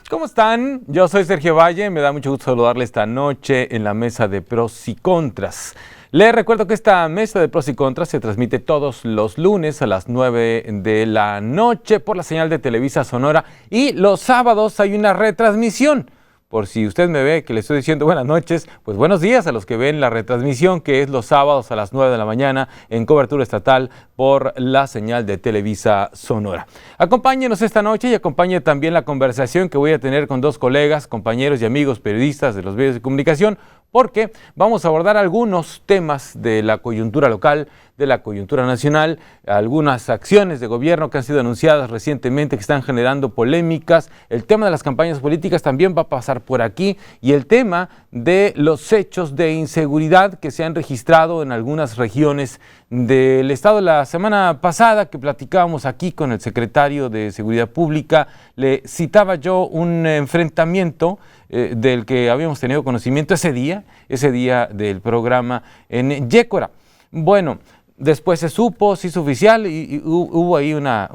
¿Cómo están? Yo soy Sergio Valle, me da mucho gusto saludarle esta noche en la mesa de pros y contras. Les recuerdo que esta mesa de pros y contras se transmite todos los lunes a las 9 de la noche por la señal de Televisa Sonora y los sábados hay una retransmisión. Por si usted me ve que le estoy diciendo buenas noches, pues buenos días a los que ven la retransmisión, que es los sábados a las 9 de la mañana en cobertura estatal por la señal de Televisa Sonora. Acompáñenos esta noche y acompañe también la conversación que voy a tener con dos colegas, compañeros y amigos periodistas de los medios de comunicación, porque vamos a abordar algunos temas de la coyuntura local, de la coyuntura nacional, algunas acciones de gobierno que han sido anunciadas recientemente que están generando polémicas. El tema de las campañas políticas también va a pasar por aquí y el tema de los hechos de inseguridad que se han registrado en algunas regiones del estado. La semana pasada que platicábamos aquí con el secretario de Seguridad Pública, le citaba yo un enfrentamiento del que habíamos tenido conocimiento ese día del programa en Yécora. Bueno, después se supo, se hizo oficial y hubo ahí una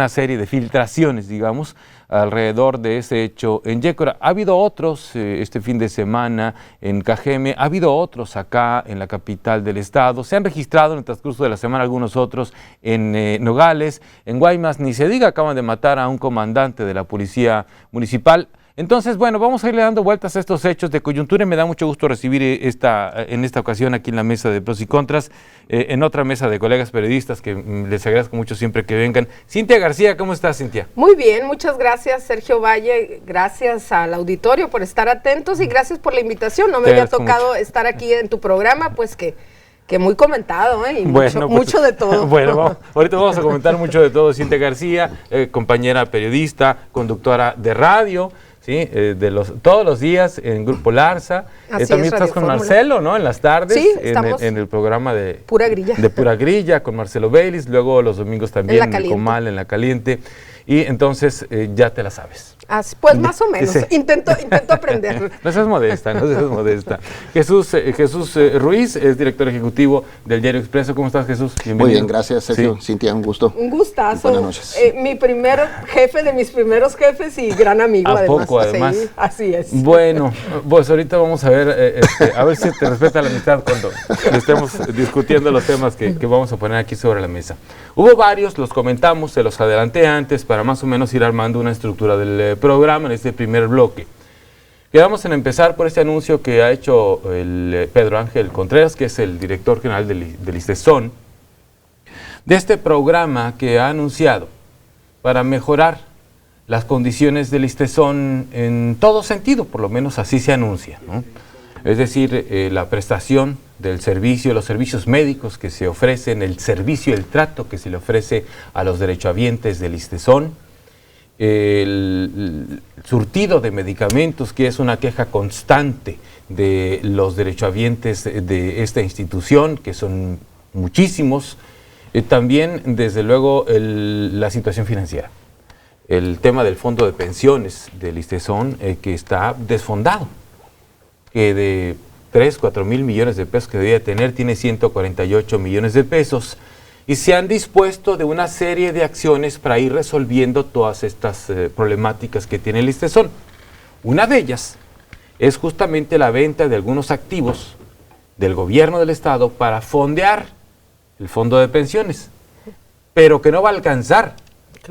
serie de filtraciones, digamos, alrededor de ese hecho en Yécora. Ha habido otros este fin de semana en Cajeme, ha habido otros acá en la capital del estado, se han registrado en el transcurso de la semana algunos otros en Nogales, en Guaymas, ni se diga, acaban de matar a un comandante de la policía municipal. Entonces, bueno, vamos a irle dando vueltas a estos hechos de coyuntura y me da mucho gusto recibir en esta ocasión aquí en la mesa de pros y contras, en otra mesa de colegas periodistas que les agradezco mucho siempre que vengan. Cintia García, ¿cómo estás, Cintia? Muy bien, muchas gracias, Sergio Valle, gracias al auditorio por estar atentos y gracias por la invitación. No me había tocado estar aquí en tu programa, pues que muy comentado, y bueno, mucho de todo. Bueno, ahorita vamos a comentar mucho de todo. Cintia García, compañera periodista, conductora de radio, ¿sí? Todos los días en Grupo Larsa. También estás con Marcelo, ¿no? En las tardes, sí, en el programa de Pura Grilla. De Pura Grilla, con Marcelo Baylis, luego los domingos también en Comal, en La Caliente. Y entonces ya te la sabes. Pues más o menos, sí. Intento aprender. No seas modesta. Jesús Ruiz es director ejecutivo del Diario Expreso. ¿Cómo estás, Jesús? Bienvenido. Muy bien, gracias, Sergio. Sí. Cintia, un gusto. Un gustazo. Buenas noches. Mi primer jefe de mis primeros jefes y gran amigo, además. Sí, así es. Bueno, pues ahorita vamos a ver si te respeta la amistad cuando estemos discutiendo los temas que vamos a poner aquí sobre la mesa. Hubo varios, los comentamos, se los adelanté antes para más o menos ir armando una estructura del programa en este primer bloque. Quedamos en empezar por este anuncio que ha hecho el Pedro Ángel Contreras, que es el director general del ISTESON, de este programa que ha anunciado para mejorar las condiciones del ISTESON en todo sentido, por lo menos así se anuncia, ¿no? Es decir, la prestación del servicio, los servicios médicos que se ofrecen, el servicio, el trato que se le ofrece a los derechohabientes del ISTESON, el surtido de medicamentos, que es una queja constante de los derechohabientes de esta institución, que son muchísimos, también desde luego la situación financiera, el tema del fondo de pensiones del ISTESON, que está desfondado, que de 3-4 mil millones de pesos que debía tener, tiene 148 millones de pesos, y se han dispuesto de una serie de acciones para ir resolviendo todas estas problemáticas que tiene el ISTESON. Una de ellas es justamente la venta de algunos activos del gobierno del estado para fondear el fondo de pensiones, pero que no va a alcanzar,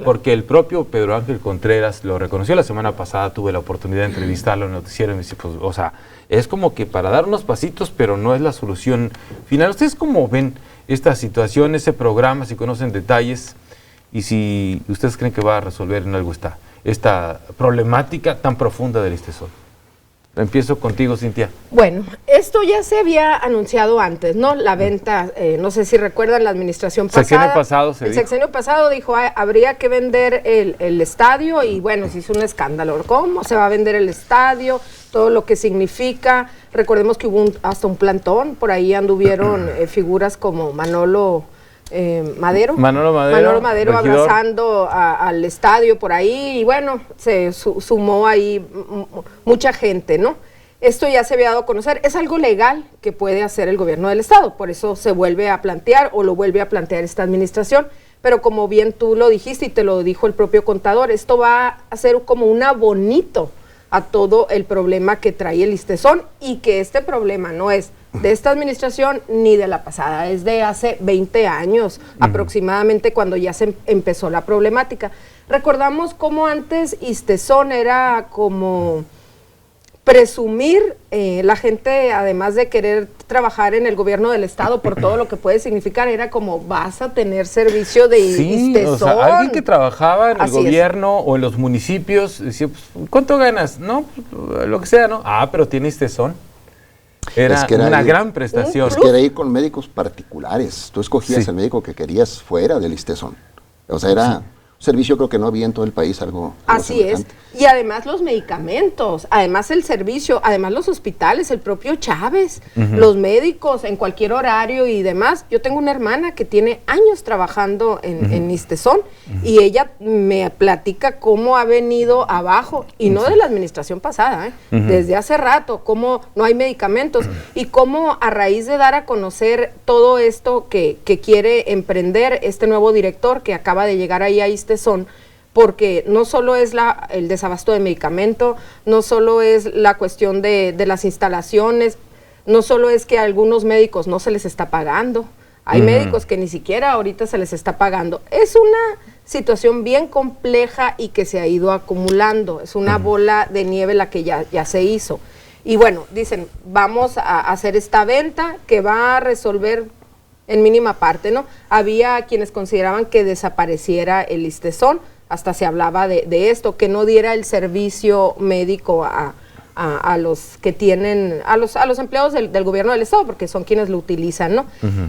porque el propio Pedro Ángel Contreras lo reconoció la semana pasada. Tuve la oportunidad de entrevistarlo en el noticiero y me dice, pues, o sea, es como que para dar unos pasitos, pero no es la solución final. ¿Ustedes cómo ven esta situación, ese programa, si conocen detalles y si ustedes creen que va a resolver en algo esta problemática tan profunda del ISTESON? Empiezo contigo, Cintia. Bueno, esto ya se había anunciado antes, ¿no? La venta, no sé si recuerdan la administración pasada. El sexenio pasado dijo, habría que vender el estadio, y bueno, se hizo un escándalo. ¿Cómo se va a vender el estadio? Todo lo que significa. Recordemos que hubo hasta un plantón, por ahí anduvieron figuras como Manolo Madero abrazando al estadio por ahí, y bueno, se sumó ahí mucha gente, ¿no? Esto ya se había dado a conocer, es algo legal que puede hacer el gobierno del estado, por eso se vuelve a plantear o lo vuelve a plantear esta administración, pero como bien tú lo dijiste y te lo dijo el propio contador, esto va a ser como un abonito a todo el problema que trae el ISSSTESON, y que este problema no es de esta administración ni de la pasada, es de hace 20 años aproximadamente, cuando ya se empezó la problemática. Recordamos cómo antes ISSSTESON era como presumir, la gente, además de querer trabajar en el gobierno del estado por todo lo que puede significar, era como, vas a tener servicio de ISSSTESON. O sea, alguien que trabajaba en el gobierno o en los municipios decía, pues, ¿cuánto ganas? No, pues, lo que sea, ¿no? Ah, pero tiene ISSSTESON. Era una gran prestación. Es que era ir con médicos particulares. Tú escogías el médico que querías fuera del ISSSTESON. O sea, era servicio, creo que no había en todo el país algo así es. Y además los medicamentos, además el servicio, además los hospitales, el propio Chávez, los médicos en cualquier horario y demás. Yo tengo una hermana que tiene años trabajando en ISSSTESON, y ella me platica cómo ha venido abajo, y no de la administración pasada, desde hace rato, cómo no hay medicamentos, y cómo a raíz de dar a conocer todo esto que quiere emprender este nuevo director que acaba de llegar ahí a ISSSTESON, porque no solo es el desabasto de medicamento, no solo es la cuestión de las instalaciones, no solo es que a algunos médicos no se les está pagando, hay médicos que ni siquiera ahorita se les está pagando. Es una situación bien compleja y que se ha ido acumulando, es una bola de nieve la que ya se hizo. Y bueno, dicen, vamos a hacer esta venta que va a resolver en mínima parte, ¿no? Había quienes consideraban que desapareciera el ISSSTESON, hasta se hablaba de esto, que no diera el servicio médico a los que tienen, a los empleados del gobierno del estado, porque son quienes lo utilizan, ¿no?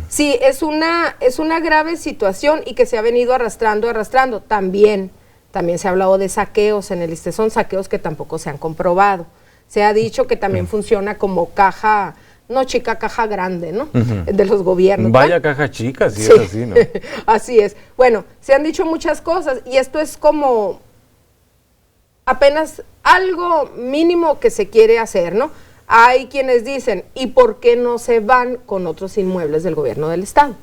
Sí, es una grave situación, y que se ha venido arrastrando. También se ha hablado de saqueos en el ISSSTESON, saqueos que tampoco se han comprobado. Se ha dicho que también funciona como caja, no chica, caja grande, ¿no? De los gobiernos. Vaya, ¿no? Caja chica, sí, es así, ¿no? Así es. Bueno, se han dicho muchas cosas, y esto es como apenas algo mínimo que se quiere hacer, ¿no? Hay quienes dicen, ¿y por qué no se van con otros inmuebles del gobierno del estado?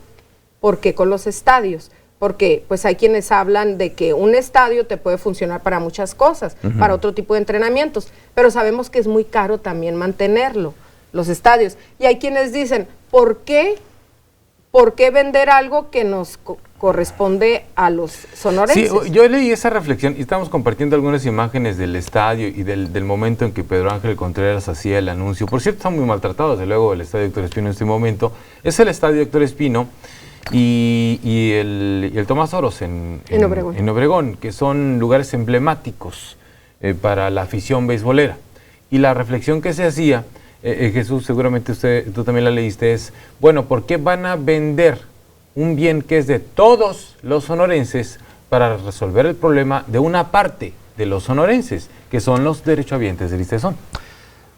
¿Por qué con los estadios? Porque pues hay quienes hablan de que un estadio te puede funcionar para muchas cosas, para otro tipo de entrenamientos, pero sabemos que es muy caro también mantenerlo, los estadios. Y hay quienes dicen, ¿por qué vender algo que nos corresponde a los sonorenses? Sí, yo leí esa reflexión y estamos compartiendo algunas imágenes del estadio y del momento en que Pedro Ángel Contreras hacía el anuncio. Por cierto, están muy maltratados, desde luego, el estadio Héctor Espino en este momento. Es el estadio Héctor Espino y el Tomás Oros en Obregón, que son lugares emblemáticos para la afición beisbolera. Y la reflexión que se hacía, Jesús, seguramente tú también la leíste, es, bueno, ¿por qué van a vender un bien que es de todos los sonorenses para resolver el problema de una parte de los sonorenses, que son los derechohabientes del ISSSTESON?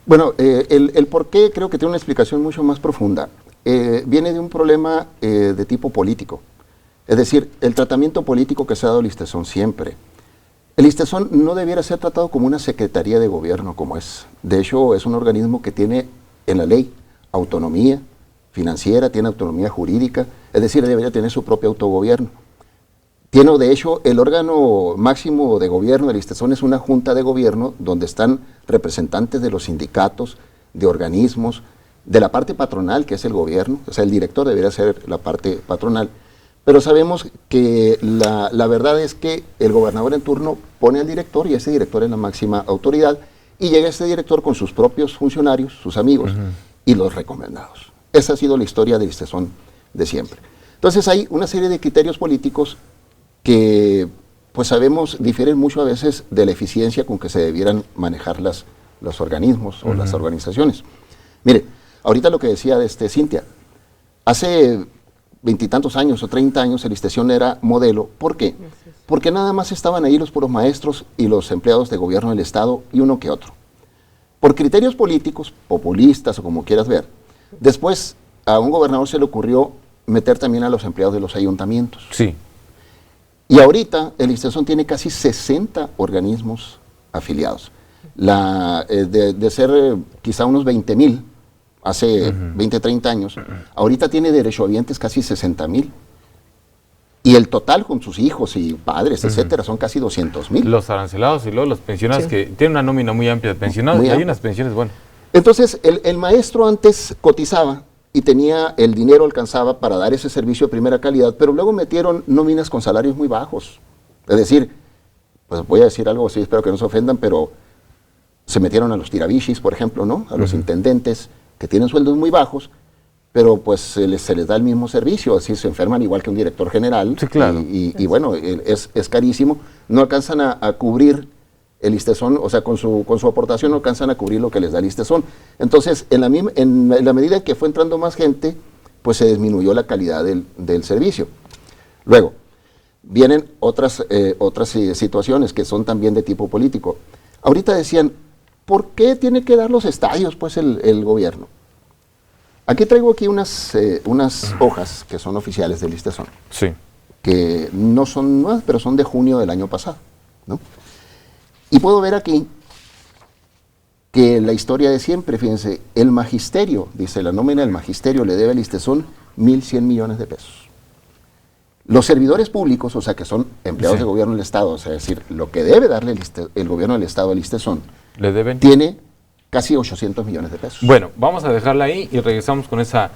Bueno, el por qué creo que tiene una explicación mucho más profunda. Viene de un problema de tipo político. Es decir, el tratamiento político que se ha dado al ISSSTESON siempre. El ISSSTESON no debiera ser tratado como una secretaría de gobierno como es. De hecho, es un organismo que tiene en la ley autonomía financiera, tiene autonomía jurídica, es decir, debería tener su propio autogobierno. Tiene, de hecho, el órgano máximo de gobierno del ISSSTESON es una junta de gobierno donde están representantes de los sindicatos, de organismos, de la parte patronal, que es el gobierno, o sea, el director debería ser la parte patronal. Pero sabemos que la verdad es que el gobernador en turno pone al director y ese director es la máxima autoridad y llega ese director con sus propios funcionarios, sus amigos y los recomendados. Esa ha sido la historia del ISSSTESON de siempre. Entonces hay una serie de criterios políticos que, pues sabemos, difieren mucho a veces de la eficiencia con que se debieran manejar los organismos o las organizaciones. Mire, ahorita lo que decía Cintia, hace 20 y tantos años o 30 años el ISSSTESON era modelo. ¿Por qué? Porque nada más estaban ahí los puros maestros y los empleados de gobierno del Estado y uno que otro. Por criterios políticos, populistas o como quieras ver, después a un gobernador se le ocurrió meter también a los empleados de los ayuntamientos. Sí. Y ahorita el ISSSTESON tiene casi 60 organismos afiliados. De ser quizá unos 20,000 hace 20, 30 años, ahorita tiene derechohabientes casi 60,000. Y el total con sus hijos y padres, etcétera, son casi 200,000. Los arancelados y luego los pensionados, que tienen una nómina muy amplia de pensionados, y hay unas pensiones buenas. Entonces, el maestro antes cotizaba y tenía el dinero, alcanzaba para dar ese servicio de primera calidad, pero luego metieron nóminas con salarios muy bajos. Es decir, pues voy a decir algo así, espero que no se ofendan, pero se metieron a los tirabichis, por ejemplo, ¿no? A los intendentes, que tienen sueldos muy bajos, pero pues se les da el mismo servicio, así se enferman igual que un director general. Sí, claro. Y bueno, es carísimo, no alcanzan a cubrir el ISSSTESON, o sea, con su aportación no alcanzan a cubrir lo que les da el ISSSTESON. Entonces, en la medida que fue entrando más gente, pues se disminuyó la calidad del servicio. Luego, vienen otras situaciones que son también de tipo político. Ahorita decían, ¿por qué tiene que dar los estadios, pues, el gobierno? Aquí traigo unas hojas que son oficiales del ISSSTESON. Sí. Que no son nuevas, pero son de junio del año pasado, ¿no? Y puedo ver aquí que la historia de siempre, fíjense, el magisterio, dice la nómina del magisterio, le debe al ISSSTESON 1,100 millones de pesos. Los servidores públicos, o sea, que son empleados del gobierno del Estado, o sea, es decir, lo que debe darle el gobierno del Estado al ISSSTESON, ¿le deben? Tiene casi 800 millones de pesos. Bueno, vamos a dejarla ahí y regresamos con esa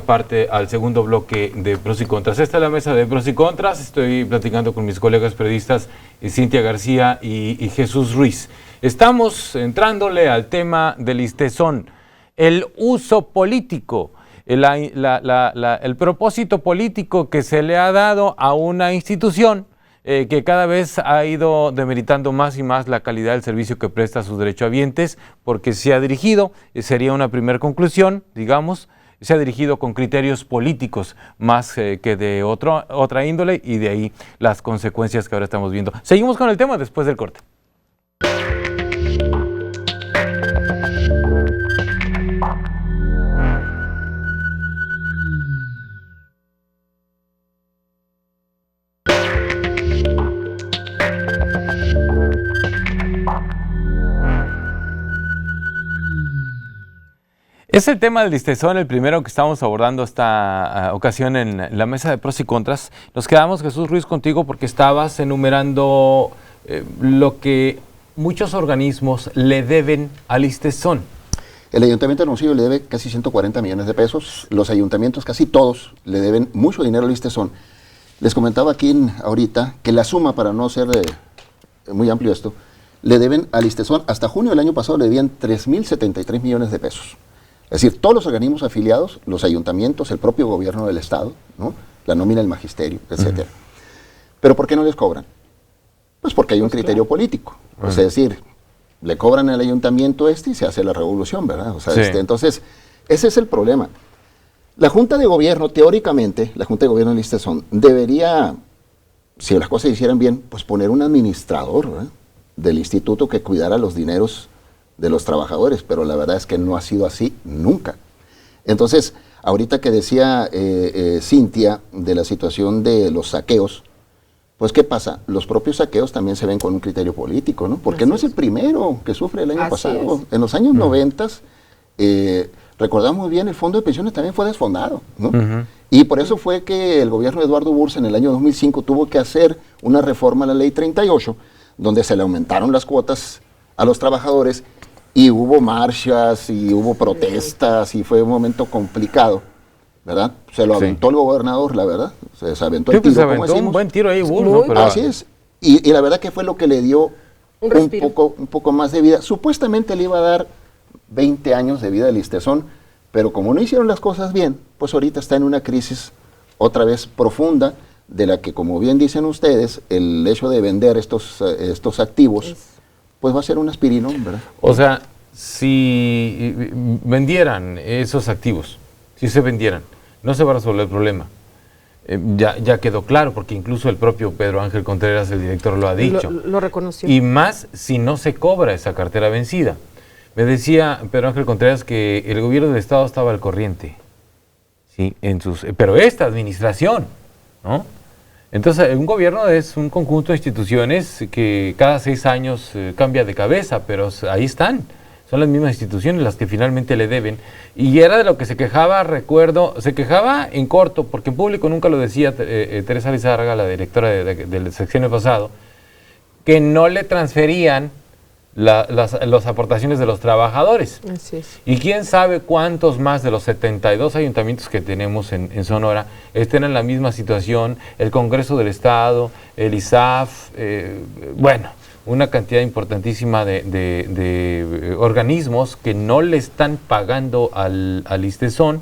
parte al segundo bloque de Pros y Contras. Esta es la mesa de Pros y Contras. Estoy platicando con mis colegas periodistas Cintia García y Jesús Ruiz. Estamos entrándole al tema del ISSSTESON, el uso político, el propósito político que se le ha dado a una institución que cada vez ha ido demeritando más y más la calidad del servicio que presta a sus derechohabientes, porque se ha dirigido, sería una primera conclusión, digamos, se ha dirigido con criterios políticos más que de otra índole, y de ahí las consecuencias que ahora estamos viendo. Seguimos con el tema después del corte. Es el tema del ISSSTESON, el primero que estamos abordando esta ocasión en la mesa de Pros y Contras. Nos quedamos, Jesús Ruiz, contigo porque estabas enumerando lo que muchos organismos le deben al ISSSTESON. El Ayuntamiento de Hermosillo le debe casi 140 millones de pesos. Los ayuntamientos, casi todos, le deben mucho dinero al ISSSTESON. Les comentaba aquí ahorita que la suma, para no ser muy amplio esto, le deben al ISSSTESON, hasta junio del año pasado le debían 3,073 millones de pesos. Es decir, todos los organismos afiliados, los ayuntamientos, el propio gobierno del Estado, ¿no? La nómina del magisterio, etcétera. ¿Pero por qué no les cobran? Pues porque hay un criterio político. O sea, es decir, le cobran al ayuntamiento y se hace la revolución, ¿verdad? O sea, entonces, ese es el problema. La Junta de Gobierno, teóricamente, la Junta de Gobierno del ISSSTESON debería, si las cosas se hicieran bien, pues poner un administrador, ¿verdad?, del instituto que cuidara los dineros de los trabajadores, pero la verdad es que no ha sido así nunca. Entonces, ahorita que decía Cintia de la situación de los saqueos, pues ¿qué pasa? Los propios saqueos también se ven con un criterio político, ¿no? Porque no es el primero que sufre el año pasado. En los años 90, recordamos muy bien, el fondo de pensiones también fue desfondado, ¿no? Y por eso fue que el gobierno de Eduardo Bursa en el año 2005 tuvo que hacer una reforma a la ley 38, donde se le aumentaron las cuotas a los trabajadores, y hubo marchas y hubo protestas y fue un momento complicado, ¿verdad? Se lo aventó el gobernador, la verdad. Se aventó el tiro, se aventó un buen tiro ahí, Burro, ¿no? Así es. Y la verdad que fue lo que le dio un poco más de vida. Supuestamente le iba a dar 20 años de vida al ISSSTESON, pero como no hicieron las cosas bien, pues ahorita está en una crisis otra vez profunda, de la que, como bien dicen ustedes, el hecho de vender estos activos pues va a ser un aspirinón, ¿verdad? O sea, si vendieran esos activos, si se vendieran, no se va a resolver el problema. Ya quedó claro, porque incluso el propio Pedro Ángel Contreras, el director, lo ha dicho. Lo reconoció. Y más si no se cobra esa cartera vencida. Me decía Pedro Ángel Contreras que el gobierno del Estado estaba al corriente, ¿sí? Pero esta administración, ¿no? Entonces, un gobierno es un conjunto de instituciones que cada 6 años cambia de cabeza, pero ahí están. son las mismas instituciones las que finalmente le deben. Y era de lo que se quejaba, recuerdo, se quejaba en corto, porque en público nunca lo decía Teresa Lizárraga, la directora del sexenio pasado, que no le transferían las aportaciones de los trabajadores. Así es. Y quién sabe cuántos más de los 72 ayuntamientos que tenemos en Sonora estén en la misma situación, el Congreso del Estado, el ISAF, bueno, una cantidad importantísima de organismos que no le están pagando al ISTESON,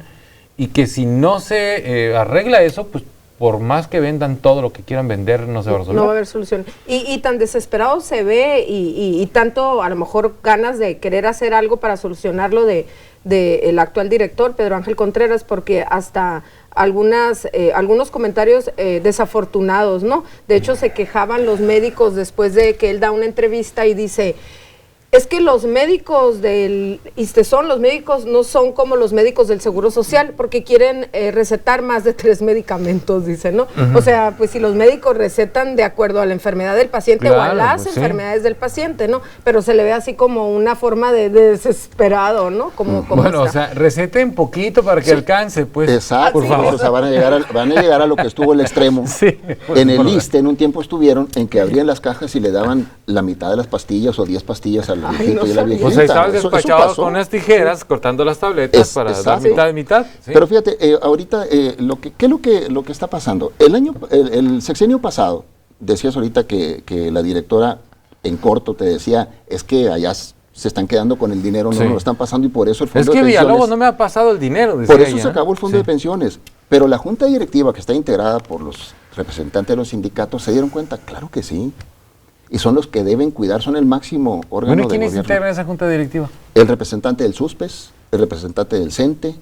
y que si no se arregla eso, pues por más que vendan todo lo que quieran vender, no se va a resolver. No va a haber solución. Y tan desesperado se ve, y tanto a lo mejor ganas de querer hacer algo para solucionarlo de el actual director, Pedro Ángel Contreras, porque hasta algunos comentarios desafortunados, ¿no? De hecho, se quejaban los médicos después de que él da una entrevista y dice: es que los médicos del ISTESON, los médicos no son como los médicos del Seguro Social, porque quieren recetar más de 3 medicamentos, dice, ¿no? O sea, pues si los médicos recetan de acuerdo a la enfermedad del paciente, claro, o a las enfermedades del paciente, ¿no? Pero se le ve así como una forma de desesperado, ¿no? Como bueno, o sea, receten poquito para que alcance, pues. Exacto, por favor. O sea, van a llegar a lo que estuvo el extremo. Sí, en el ISSSTE, en un tiempo estuvieron en que abrían las cajas y le daban la mitad de las pastillas o 10 pastillas al viejito y a la viejita. O sea, estabas despachado con unas tijeras cortando las tabletas para dar mitad de mitad. ¿Sí? Pero fíjate, ahorita, ¿qué es lo que está pasando? El sexenio pasado, decías ahorita que la directora en corto te decía, es que allá se están quedando con el dinero, no lo están pasando, y por eso el fondo de pensiones... Es que Villalobos no me ha pasado el dinero, decía por eso ella, se acabó el fondo de pensiones. Pero la junta directiva, que está integrada por los representantes de los sindicatos, se dieron cuenta, claro que sí. Y son los que deben cuidar, son el máximo órgano de gobierno. ¿Quiénes integran esa junta directiva? El representante del SUSPES, el representante del CENTE,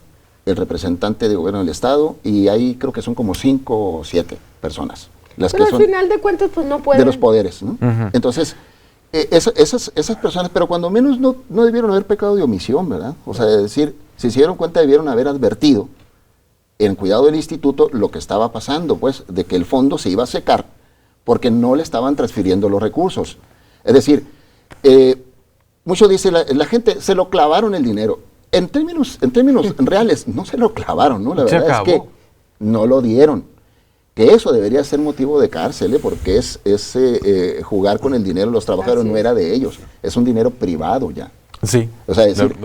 el representante de gobierno del Estado, y ahí creo que son como 5 o 7 personas. Las pero que al final de cuentas, pues no pueden. De los poderes, ¿no? Entonces, esas personas, pero cuando menos no debieron haber pecado de omisión, ¿verdad? O sea, es decir, si se dieron cuenta, debieron haber advertido en cuidado del instituto lo que estaba pasando, pues, de que el fondo se iba a secar porque no le estaban transfiriendo los recursos. Es decir, muchos dicen, la gente, se lo clavaron el dinero. En términos reales, no se lo clavaron, ¿no? La verdad es que no lo dieron. Que eso debería ser motivo de cárcel, porque es jugar con el dinero de los trabajadores, no era de ellos, es un dinero privado ya. Sí. O sea, es decir,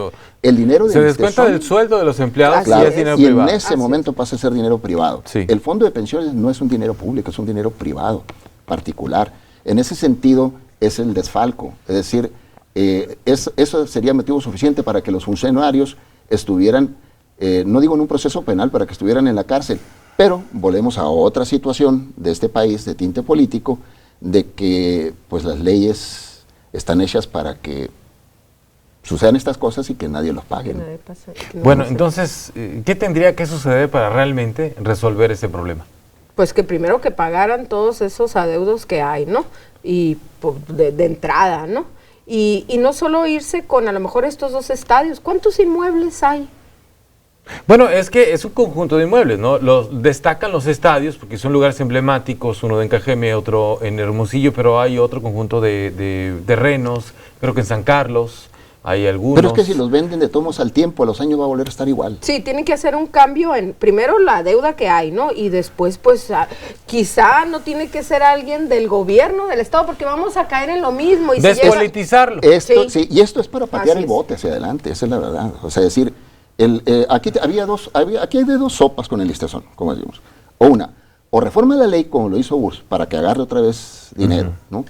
el dinero se descuenta del sueldo de los empleados, claro, y es dinero y privado. En ese momento pasa a ser dinero privado. Sí. El fondo de pensiones no es un dinero público, es un dinero privado, particular. En ese sentido es el desfalco, es decir, eso sería motivo suficiente para que los funcionarios estuvieran, no digo en un proceso penal, para que estuvieran en la cárcel, pero volvemos a otra situación de este país de tinte político, de que pues las leyes están hechas para que sucedan estas cosas y que nadie los pague. Bueno, entonces, ¿qué tendría que suceder para realmente resolver ese problema? Pues que primero que pagaran todos esos adeudos que hay, ¿no? Y de entrada, ¿no? Y no solo irse con a lo mejor estos 2 estadios. ¿Cuántos inmuebles hay? Bueno, es que es un conjunto de inmuebles, ¿no? Destacan los estadios porque son lugares emblemáticos, uno en Cajeme, otro en Hermosillo, pero hay otro conjunto de terrenos, creo que en San Carlos hay algunos. Pero es que si los venden de tomos al tiempo, a los años va a volver a estar igual. Sí, tienen que hacer un cambio en, primero la deuda que hay, ¿no? Y después, pues, quizá no tiene que ser alguien del gobierno, del Estado, porque vamos a caer en lo mismo. Y despolitizarlo. Y esto es para patear el bote hacia adelante, esa es la verdad. O sea, decir, aquí hay de 2 sopas con el ISTESON, como decimos. O reforma la ley como lo hizo URSS para que agarre otra vez dinero, ¿no?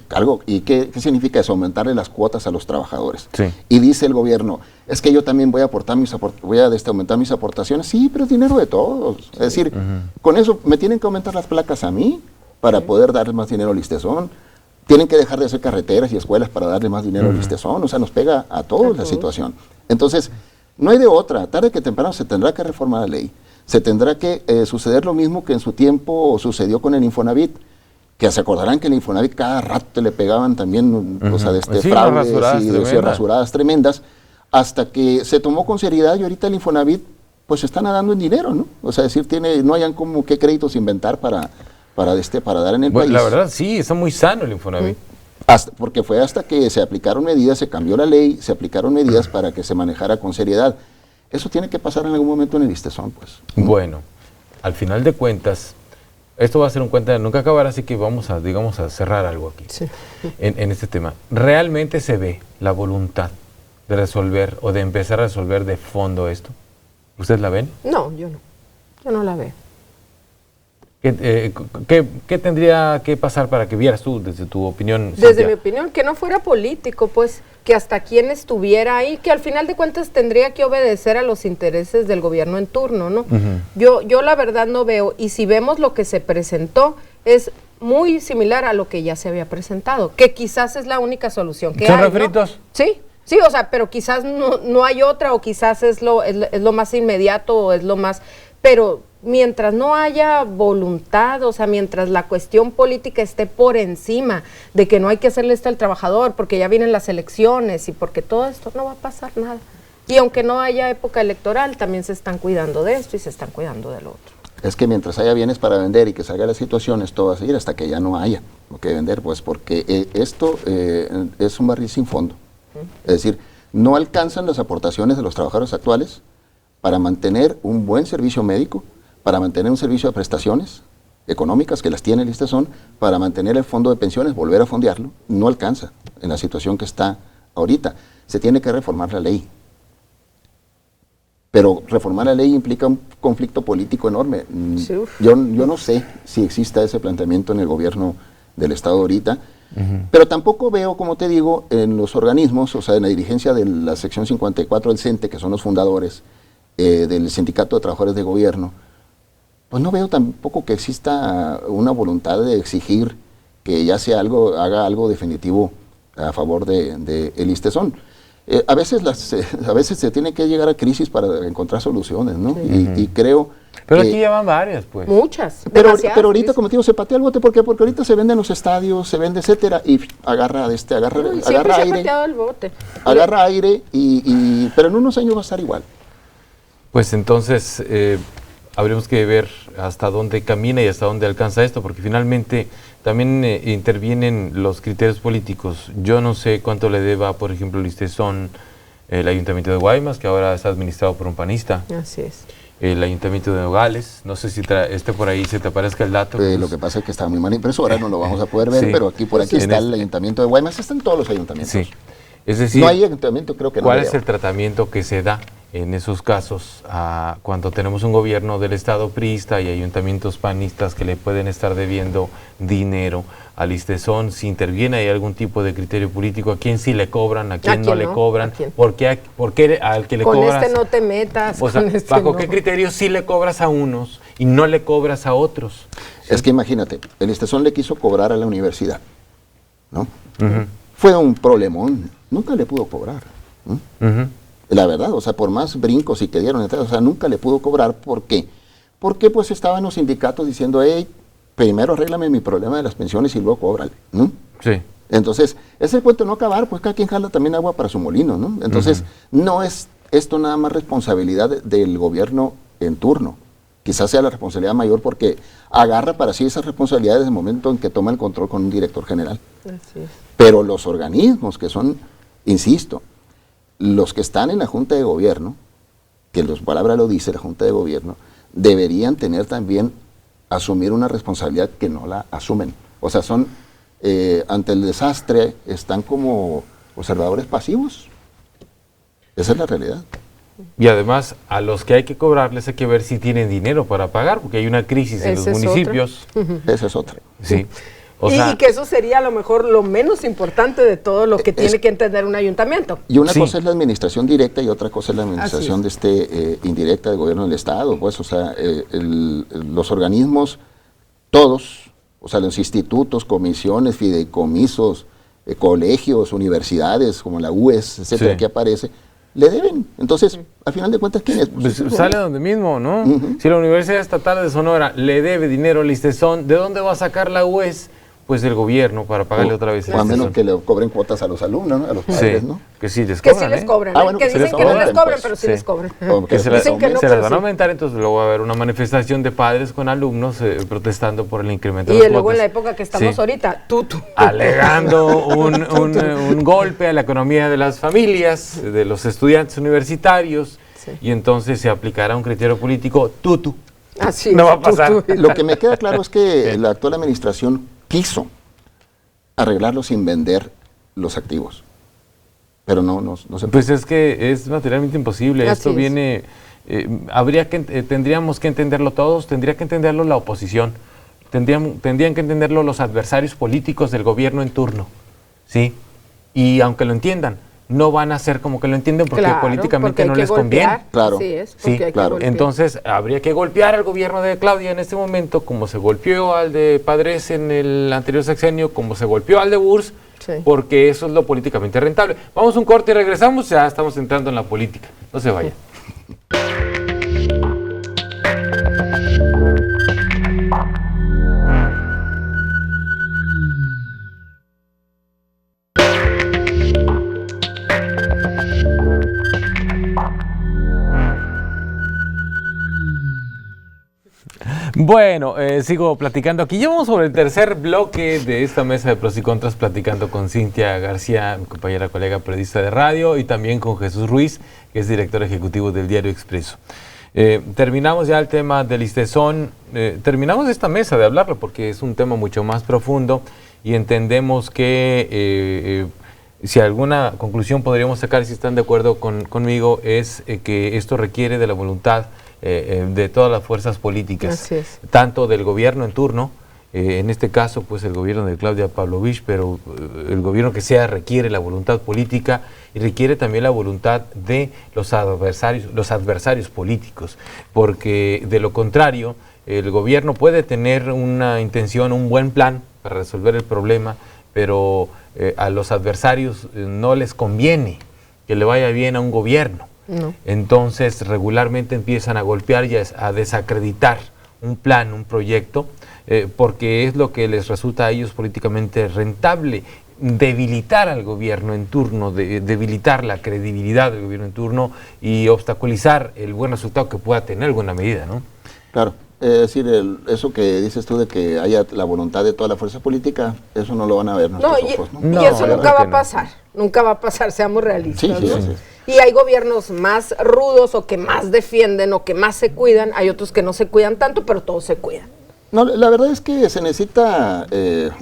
¿Y qué significa eso? Aumentarle las cuotas a los trabajadores. Sí. Y dice el gobierno, es que yo también voy a aumentar mis aportaciones. Sí, pero es dinero de todos. Es decir, con eso me tienen que aumentar las placas a mí para poder darle más dinero al ISTESON. Tienen que dejar de hacer carreteras y escuelas para darle más dinero al ISTESON. O sea, nos pega a todos la situación. Entonces, no hay de otra. Tarde que temprano se tendrá que reformar la ley. Se tendrá que suceder lo mismo que en su tiempo sucedió con el Infonavit, que se acordarán que el Infonavit cada rato le pegaban también, o sea, fraudes y rasuradas tremendas, hasta que se tomó con seriedad y ahorita el Infonavit pues está nadando en dinero, ¿no? O sea, decir, no hayan como qué créditos inventar para dar en el país. La verdad, sí, está muy sano el Infonavit. Porque fue hasta que se aplicaron medidas, se cambió la ley, se aplicaron medidas para que se manejara con seriedad. Eso tiene que pasar en algún momento en el ISTESON, pues. Bueno, al final de cuentas, esto va a ser un cuento de nunca acabar, así que vamos a, digamos, a cerrar algo aquí, sí, en este tema. ¿Realmente se ve la voluntad de resolver o de empezar a resolver de fondo esto? ¿Ustedes la ven? No, yo no. Yo no la veo. ¿Qué tendría que pasar para que vieras tú, desde tu opinión, Cintia? Desde mi opinión, que no fuera político, pues, que hasta quien estuviera ahí, que al final de cuentas tendría que obedecer a los intereses del gobierno en turno, ¿no? Yo la verdad no veo, y si vemos lo que se presentó, es muy similar a lo que ya se había presentado, que quizás es la única solución que hay, ¿Son refritos? ¿no? Sí, o sea, pero quizás no hay otra, o quizás es lo más inmediato, o es lo más... Pero mientras no haya voluntad, o sea, mientras la cuestión política esté por encima de que no hay que hacerle esto al trabajador, porque ya vienen las elecciones y porque todo esto, no va a pasar nada. Y aunque no haya época electoral, también se están cuidando de esto y se están cuidando del otro. Es que mientras haya bienes para vender y que salga la situación, esto va a seguir hasta que ya no haya lo que vender, pues porque esto es un barril sin fondo. Es decir, no alcanzan las aportaciones de los trabajadores actuales para mantener un buen servicio médico, para mantener un servicio de prestaciones económicas que las tiene el ISTESON, para mantener el fondo de pensiones, volver a fondearlo, no alcanza en la situación que está ahorita. Se tiene que reformar la ley. Pero reformar la ley implica un conflicto político enorme. Sí. Yo no sé si exista ese planteamiento en el gobierno del Estado ahorita, pero tampoco veo, como te digo, en los organismos, o sea, en la dirigencia de la sección 54 del CENTE, que son los fundadores del Sindicato de Trabajadores de Gobierno, pues no veo tampoco que exista una voluntad de exigir que ya sea haga algo definitivo a favor de el ISTESON. A veces se tiene que llegar a crisis para encontrar soluciones, ¿no? Y creo... Pero aquí ya van varias, pues. Muchas. Pero ahorita, como te digo, se patea el bote. ¿Por qué? Porque ahorita se venden los estadios, se vende, etcétera, y agarra aire. El bote. Agarra aire, pero en unos años va a estar igual. Pues entonces, habremos que ver hasta dónde camina y hasta dónde alcanza esto, porque finalmente también intervienen los criterios políticos. Yo no sé cuánto le deba, por ejemplo, el ISTESON, el Ayuntamiento de Guaymas, que ahora está administrado por un panista. Así es. El Ayuntamiento de Nogales, no sé si por ahí se te aparezca el dato. Lo que pasa es que está muy mal impreso, ahora no lo vamos a poder ver, pero aquí está el Ayuntamiento de Guaymas, están todos los ayuntamientos. Sí. Es decir, no hay ayuntamiento, creo que no. ¿Cuál es el tratamiento que se da en esos casos cuando tenemos un gobierno del Estado priista y ayuntamientos panistas que le pueden estar debiendo dinero al ISTESON? Si interviene, ¿hay algún tipo de criterio político? ¿A quién sí le cobran? ¿A quién no le cobran? ¿Por qué al que le cobras? Con este no te metas. O sea, ¿bajo qué criterio sí le cobras a unos y no le cobras a otros? Es que imagínate, el ISTESON le quiso cobrar a la universidad, ¿no? Fue un problemón, nunca le pudo cobrar. La verdad, o sea, por más brincos y que dieron, o sea, nunca le pudo cobrar. ¿Por qué? Porque pues estaban los sindicatos diciendo, hey, primero arréglame mi problema de las pensiones y luego cóbrale, ¿no? Sí. Entonces, ese cuento no acabar, pues cada quien jala también agua para su molino, ¿no? Entonces, no es esto nada más responsabilidad del gobierno en turno. Quizás sea la responsabilidad mayor porque agarra para sí esas responsabilidades en el momento en que toma el control con un director general. Así es. Pero los organismos que son, insisto, los que están en la Junta de Gobierno, que la palabra lo dice, la Junta de Gobierno, deberían tener también, asumir una responsabilidad que no la asumen. O sea, son, ante el desastre, están como observadores pasivos. Esa es la realidad. Y además, a los que hay que cobrarles hay que ver si tienen dinero para pagar, porque hay una crisis en los municipios. Esa es otra. Sí. Y que eso sería a lo mejor lo menos importante de todo lo que tiene que entender un ayuntamiento. Y una cosa es la administración directa y otra cosa es la administración indirecta del gobierno del Estado. Pues, o sea, los organismos, todos, o sea, los institutos, comisiones, fideicomisos, colegios, universidades, como la UES, etcétera, que aparece, le deben. Entonces, al final de cuentas, ¿quién es? Pues sale donde mismo, ¿no? Si la Universidad Estatal de Sonora le debe dinero al ISTESON, ¿de dónde va a sacar la UES? pues el gobierno para pagarle otra vez. O a menos que le cobren cuotas a los alumnos, ¿no? A los padres, ¿no? Que sí les cobran. Que sí les cobran. Bueno, que dicen que no les cobran, pero sí les cobran. Que se las van a aumentar, entonces luego va a haber una manifestación de padres con alumnos protestando por el incremento de las cuotas. Y luego en la época que estamos ahorita, alegando un golpe a la economía de las familias, de los estudiantes universitarios, y entonces se aplicará un criterio político tutu. Así no va a pasar. Lo que me queda claro es que la actual administración quiso arreglarlo sin vender los activos, pero no se puede. Pues es que es materialmente imposible. Así esto viene, tendríamos que entenderlo todos, tendría que entenderlo la oposición, tendrían que entenderlo los adversarios políticos del gobierno en turno, ¿sí? Y aunque lo entiendan, no van a hacer como que lo entienden porque políticamente no les conviene. Claro. Sí, claro. Entonces habría que golpear al gobierno de Claudia en este momento, como se golpeó al de Padres en el anterior sexenio, como se golpeó al de Burs, porque eso es lo políticamente rentable. Vamos a un corte y regresamos, ya estamos entrando en la política. No se vayan. Bueno, sigo platicando aquí. Llevamos sobre el tercer bloque de esta mesa de pros y contras, platicando con Cintia García, mi compañera, colega, periodista de radio, y también con Jesús Ruiz, que es director ejecutivo del Diario Expreso. Terminamos ya el tema del listezón, terminamos esta mesa de hablarlo porque es un tema mucho más profundo y entendemos que si alguna conclusión podríamos sacar, si están de acuerdo conmigo, es que esto requiere de la voluntad de todas las fuerzas políticas, tanto del gobierno en turno, en este caso pues el gobierno de Claudia Pavlovich, pero el gobierno que sea requiere la voluntad política y requiere también la voluntad de los adversarios políticos, porque de lo contrario el gobierno puede tener una intención, un buen plan para resolver el problema, pero a los adversarios no les conviene que le vaya bien a un gobierno. No. Entonces regularmente empiezan a golpear y a desacreditar un plan, un proyecto, porque es lo que les resulta a ellos políticamente rentable, debilitar al gobierno en turno, debilitar la credibilidad del gobierno en turno y obstaculizar el buen resultado que pueda tener alguna medida, ¿no? Claro. Es decir, eso que dices tú de que haya la voluntad de toda la fuerza política, eso no lo van a ver nuestros ojos, ¿no? Y eso nunca va a pasar, nunca va a pasar, seamos realistas. Sí. Y hay gobiernos más rudos o que más defienden o que más se cuidan, hay otros que no se cuidan tanto, pero todos se cuidan. No, la verdad es que se necesita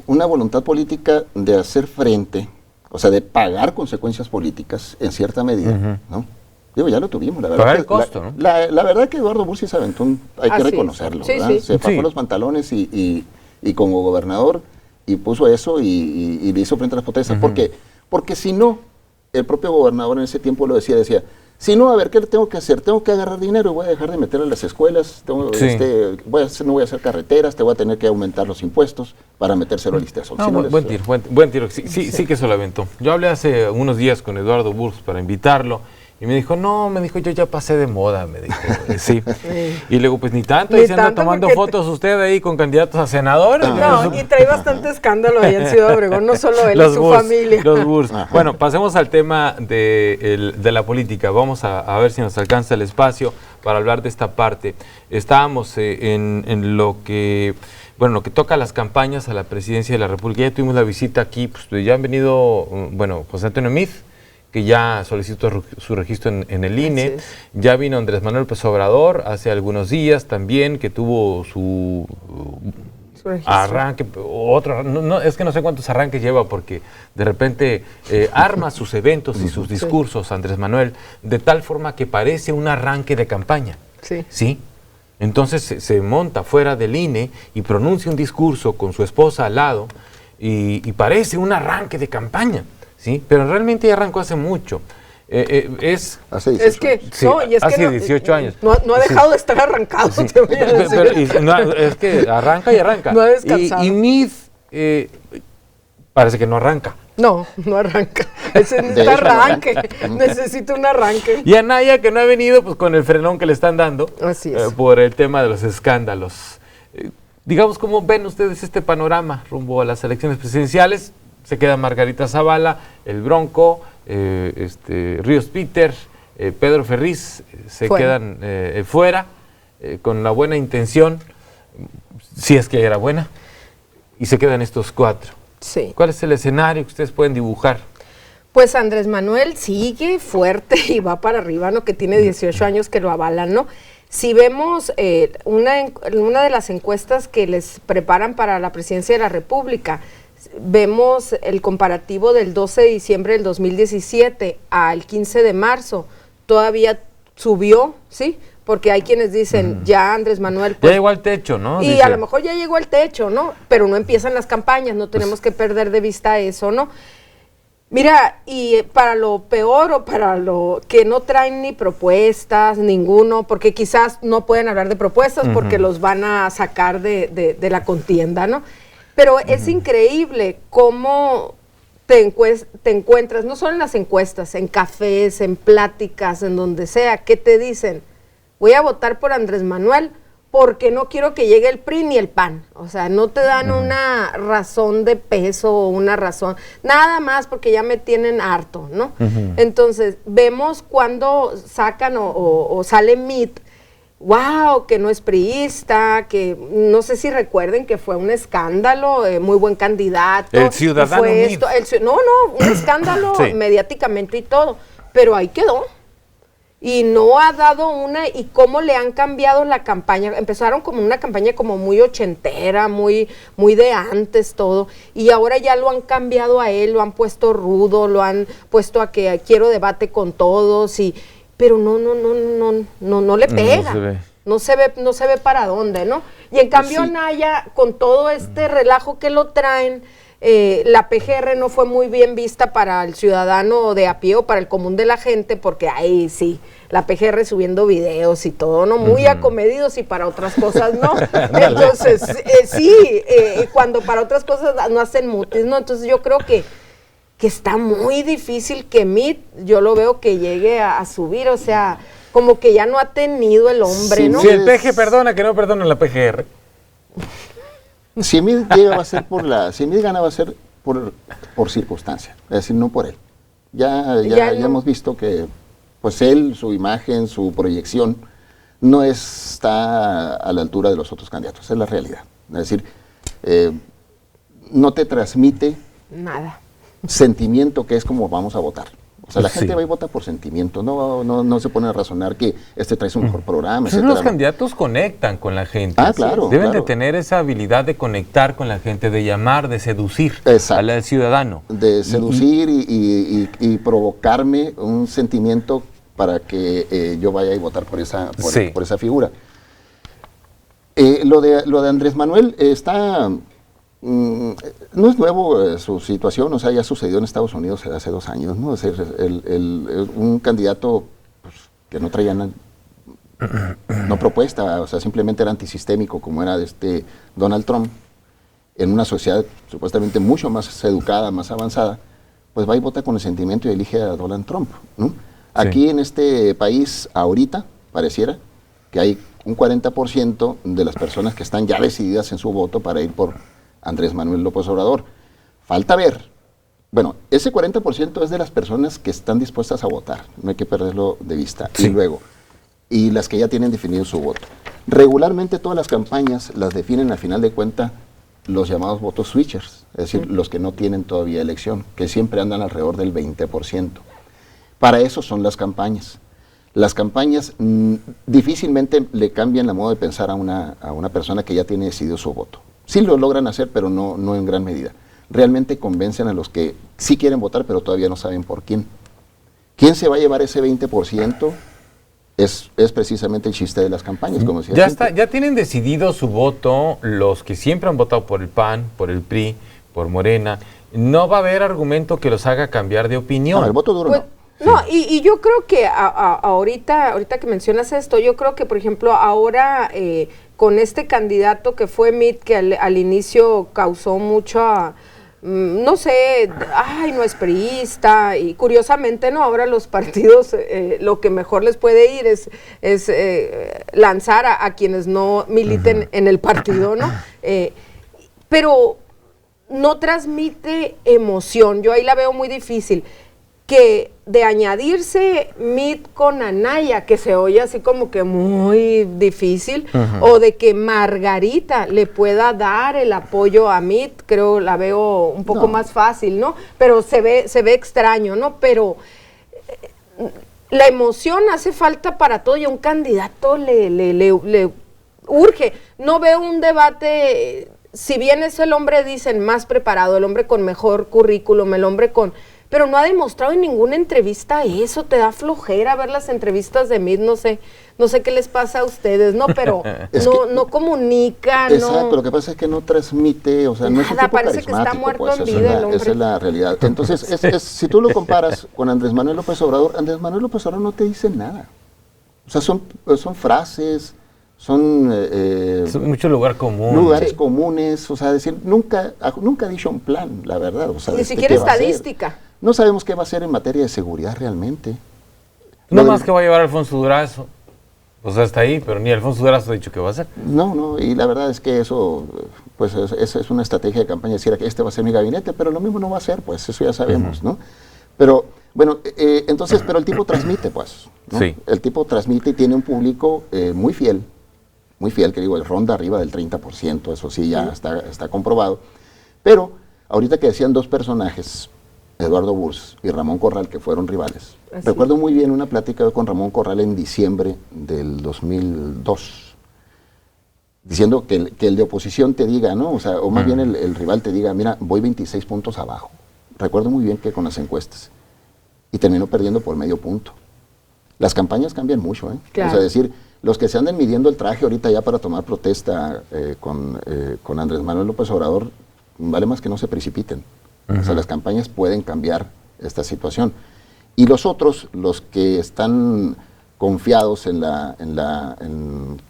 una voluntad política de hacer frente, o sea, de pagar consecuencias políticas en cierta medida, ¿no? Digo, ya lo tuvimos, la verdad. Pagar el costo, ¿no? La verdad que Eduardo Bursi se aventó, hay que reconocerlo, ¿verdad? Se bajó los pantalones y como gobernador y puso eso y le hizo frente a las protestas. Porque si no, el propio gobernador en ese tiempo lo decía, si no, a ver, ¿qué tengo que hacer? Tengo que agarrar dinero y voy a dejar de meter a las escuelas, no voy a hacer carreteras, te voy a tener que aumentar los impuestos para metérselo al listezón. Buen tiro, sí que se lo aventó. Yo hablé hace unos días con Eduardo Bursi para invitarlo. Y me dijo, yo ya pasé de moda, me dijo. Sí. Y luego, pues ni tanto, y se anda tomando fotos usted ahí con candidatos a senadores. No, y trae bastante escándalo ahí en Ciudad Obregón, no solo él y su familia. Los Burs. Bueno, pasemos al tema de la política. Vamos a ver si nos alcanza el espacio para hablar de esta parte. Estábamos en lo que toca a las campañas a la presidencia de la República. Ya tuvimos la visita aquí, pues ya han venido, José Antonio Meade, que ya solicitó su registro en el INE. Ya vino Andrés Manuel López Obrador hace algunos días también, que tuvo su arranque, es que no sé cuántos arranques lleva, porque de repente arma sus eventos y sus discursos, Andrés Manuel, de tal forma que parece un arranque de campaña. ¿Sí? Entonces se monta fuera del INE y pronuncia un discurso con su esposa al lado y parece un arranque de campaña. Sí, pero realmente ya arrancó hace mucho. Hace 18 años. No ha dejado de estar arrancado, te voy a decir. Es que arranca y arranca. No ha descansado. Y Meade parece que no arranca. No arranca. Necesita arranque. Necesita un arranque. Y Anaya, que no ha venido, pues con el frenón que le están dando. Así es. Por el tema de los escándalos. digamos, ¿cómo ven ustedes este panorama rumbo a las elecciones presidenciales? Se queda Margarita Zavala, el Bronco, Ríos Peter, Pedro Ferriz, quedan fuera, con la buena intención, si es que era buena, y se quedan estos 4. Sí. ¿Cuál es el escenario que ustedes pueden dibujar? Pues Andrés Manuel sigue fuerte y va para arriba, ¿no? Que tiene 18 años que lo avalan, ¿no? Si vemos una de las encuestas que les preparan para la presidencia de la República, vemos el comparativo del 12 de diciembre del 2017 al 15 de marzo, todavía subió, ¿sí? Porque hay quienes dicen, ya Andrés Manuel... Pues, ya llegó al techo, ¿no? Y a lo mejor ya llegó al techo, ¿no? Pero no empiezan las campañas, no tenemos que perder de vista eso, ¿no? Mira, y para lo peor o para lo que no traen ni propuestas, ninguno, porque quizás no pueden hablar de propuestas porque los van a sacar de la contienda, ¿no? Pero es increíble cómo te encuentras, no solo en las encuestas, en cafés, en pláticas, en donde sea, ¿qué te dicen? Voy a votar por Andrés Manuel porque no quiero que llegue el PRI ni el PAN. O sea, no te dan una razón de peso o una razón, nada más porque ya me tienen harto, ¿no? Entonces, vemos cuando sacan o sale MIT, wow, que no es priista, que no sé si recuerden que fue un escándalo, muy buen candidato. El ciudadano MIT. Un escándalo mediáticamente y todo, pero ahí quedó. Y no ha dado y cómo le han cambiado la campaña. Empezaron como una campaña como muy ochentera, muy de antes todo, y ahora ya lo han cambiado a él, lo han puesto rudo, lo han puesto a que quiero debate con todos, pero no le pega. No se ve para dónde, ¿no? Y en cambio Naya, con todo este relajo que lo traen, la PGR no fue muy bien vista para el ciudadano de a pie o para el común de la gente, porque ahí sí, la PGR subiendo videos y todo, ¿no? Muy acomedidos y para otras cosas no. Entonces, cuando para otras cosas no hacen mutis, ¿no? Entonces yo creo que está muy difícil que MIT, yo lo veo que llegue a subir, o sea, como que ya no ha tenido el hombre, ¿no? Si el PG perdona, que no perdona la PGR. Si MIT llega va a ser si MIT gana va a ser por circunstancia, es decir, no por él. Ya hemos visto que pues él, su imagen, su proyección no está a la altura de los otros candidatos, es la realidad. Es decir, no te transmite nada sentimiento, que es como vamos a votar. O sea, la gente va y vota por sentimiento, no se pone a razonar que trae un mejor programa, etcétera. Los candidatos conectan con la gente. Ah, claro. Deben de tener esa habilidad de conectar con la gente, de llamar, de seducir al ciudadano. De seducir y provocarme un sentimiento para que yo vaya y votar por esa figura. Lo de Andrés Manuel no es nuevo su situación, o sea, ya sucedió en Estados Unidos hace 2 años, ¿no? Es decir, un candidato pues, que no traía no propuesta, o sea, simplemente era antisistémico, como era Donald Trump, en una sociedad supuestamente mucho más educada, más avanzada, pues va y vota con el sentimiento y elige a Donald Trump, ¿no? Aquí en este país, ahorita, pareciera que hay un 40% de las personas que están ya decididas en su voto para ir por Andrés Manuel López Obrador. Falta ver. Bueno, ese 40% es de las personas que están dispuestas a votar, no hay que perderlo de vista. Y las que ya tienen definido su voto. Regularmente todas las campañas las definen al final de cuentas los llamados votos switchers, es decir, los que no tienen todavía elección, que siempre andan alrededor del 20%. Para eso son las campañas. Las campañas difícilmente le cambian la modo de pensar a una persona que ya tiene decidido su voto. Sí lo logran hacer, pero no en gran medida. Realmente convencen a los que sí quieren votar, pero todavía no saben por quién. ¿Quién se va a llevar ese 20%? Es precisamente el chiste de las campañas, como decía. Ya tienen decidido su voto los que siempre han votado por el PAN, por el PRI, por Morena. No va a haber argumento que los haga cambiar de opinión. No, el voto duro pues, no. Y yo creo que ahorita que mencionas esto, yo creo que, por ejemplo, ahora con este candidato que fue MIT, que al inicio causó mucha, no sé, no es priista, y curiosamente, ¿no? Ahora los partidos lo que mejor les puede ir es lanzar a quienes no militen en el partido, ¿no? pero no transmite emoción. Yo ahí la veo muy difícil. Que de añadirse Mitt con Anaya, que se oye así como que muy difícil, o de que Margarita le pueda dar el apoyo a Mitt, creo la veo un poco más fácil, ¿no? Pero se ve extraño, ¿no? Pero la emoción hace falta para todo y a un candidato le urge. No veo un debate, si bien es el hombre, dicen, más preparado, el hombre con mejor currículum, el hombre con... Pero no ha demostrado en ninguna entrevista eso, te da flojera ver las entrevistas de Mitt, no sé qué les pasa a ustedes, ¿no? Pero no comunica, exacto, lo que pasa es que no transmite, o sea, no es un tipo parece que está muerto pues, en vida el hombre. Esa es la realidad. Entonces, si tú lo comparas con Andrés Manuel López Obrador, Andrés Manuel López Obrador no te dice nada. O sea, son frases, son mucho lugares comunes, o sea, decir, nunca ha dicho un plan, la verdad. O sea, ni siquiera estadística. No sabemos qué va a hacer en materia de seguridad realmente. No más que va a llevar a Alfonso Durazo. O sea, está ahí, pero ni Alfonso Durazo ha dicho qué va a hacer. No, y la verdad es que eso, pues es una estrategia de campaña, decir que este va a ser mi gabinete, pero lo mismo no va a ser, pues eso ya sabemos, ¿no? Pero, bueno, entonces, pero el tipo transmite, pues, ¿no? Sí. El tipo transmite y tiene un público muy fiel, que digo, ronda arriba del 30%, eso sí, ya está comprobado. Pero, ahorita que decían dos personajes, Eduardo Burs y Ramón Corral, que fueron rivales. ¿Así? Recuerdo muy bien una plática con Ramón Corral en diciembre del 2002, diciendo que el de oposición te diga, ¿no? O sea, o más bien el rival te diga, mira, voy 26 puntos abajo. Recuerdo muy bien que con las encuestas. Y terminó perdiendo por medio punto. Las campañas cambian mucho, ¿eh? Claro. O sea, decir, los que se anden midiendo el traje ahorita ya para tomar protesta con Andrés Manuel López Obrador, vale más que no se precipiten. O sea, las campañas pueden cambiar esta situación. Y los otros, los que están confiados en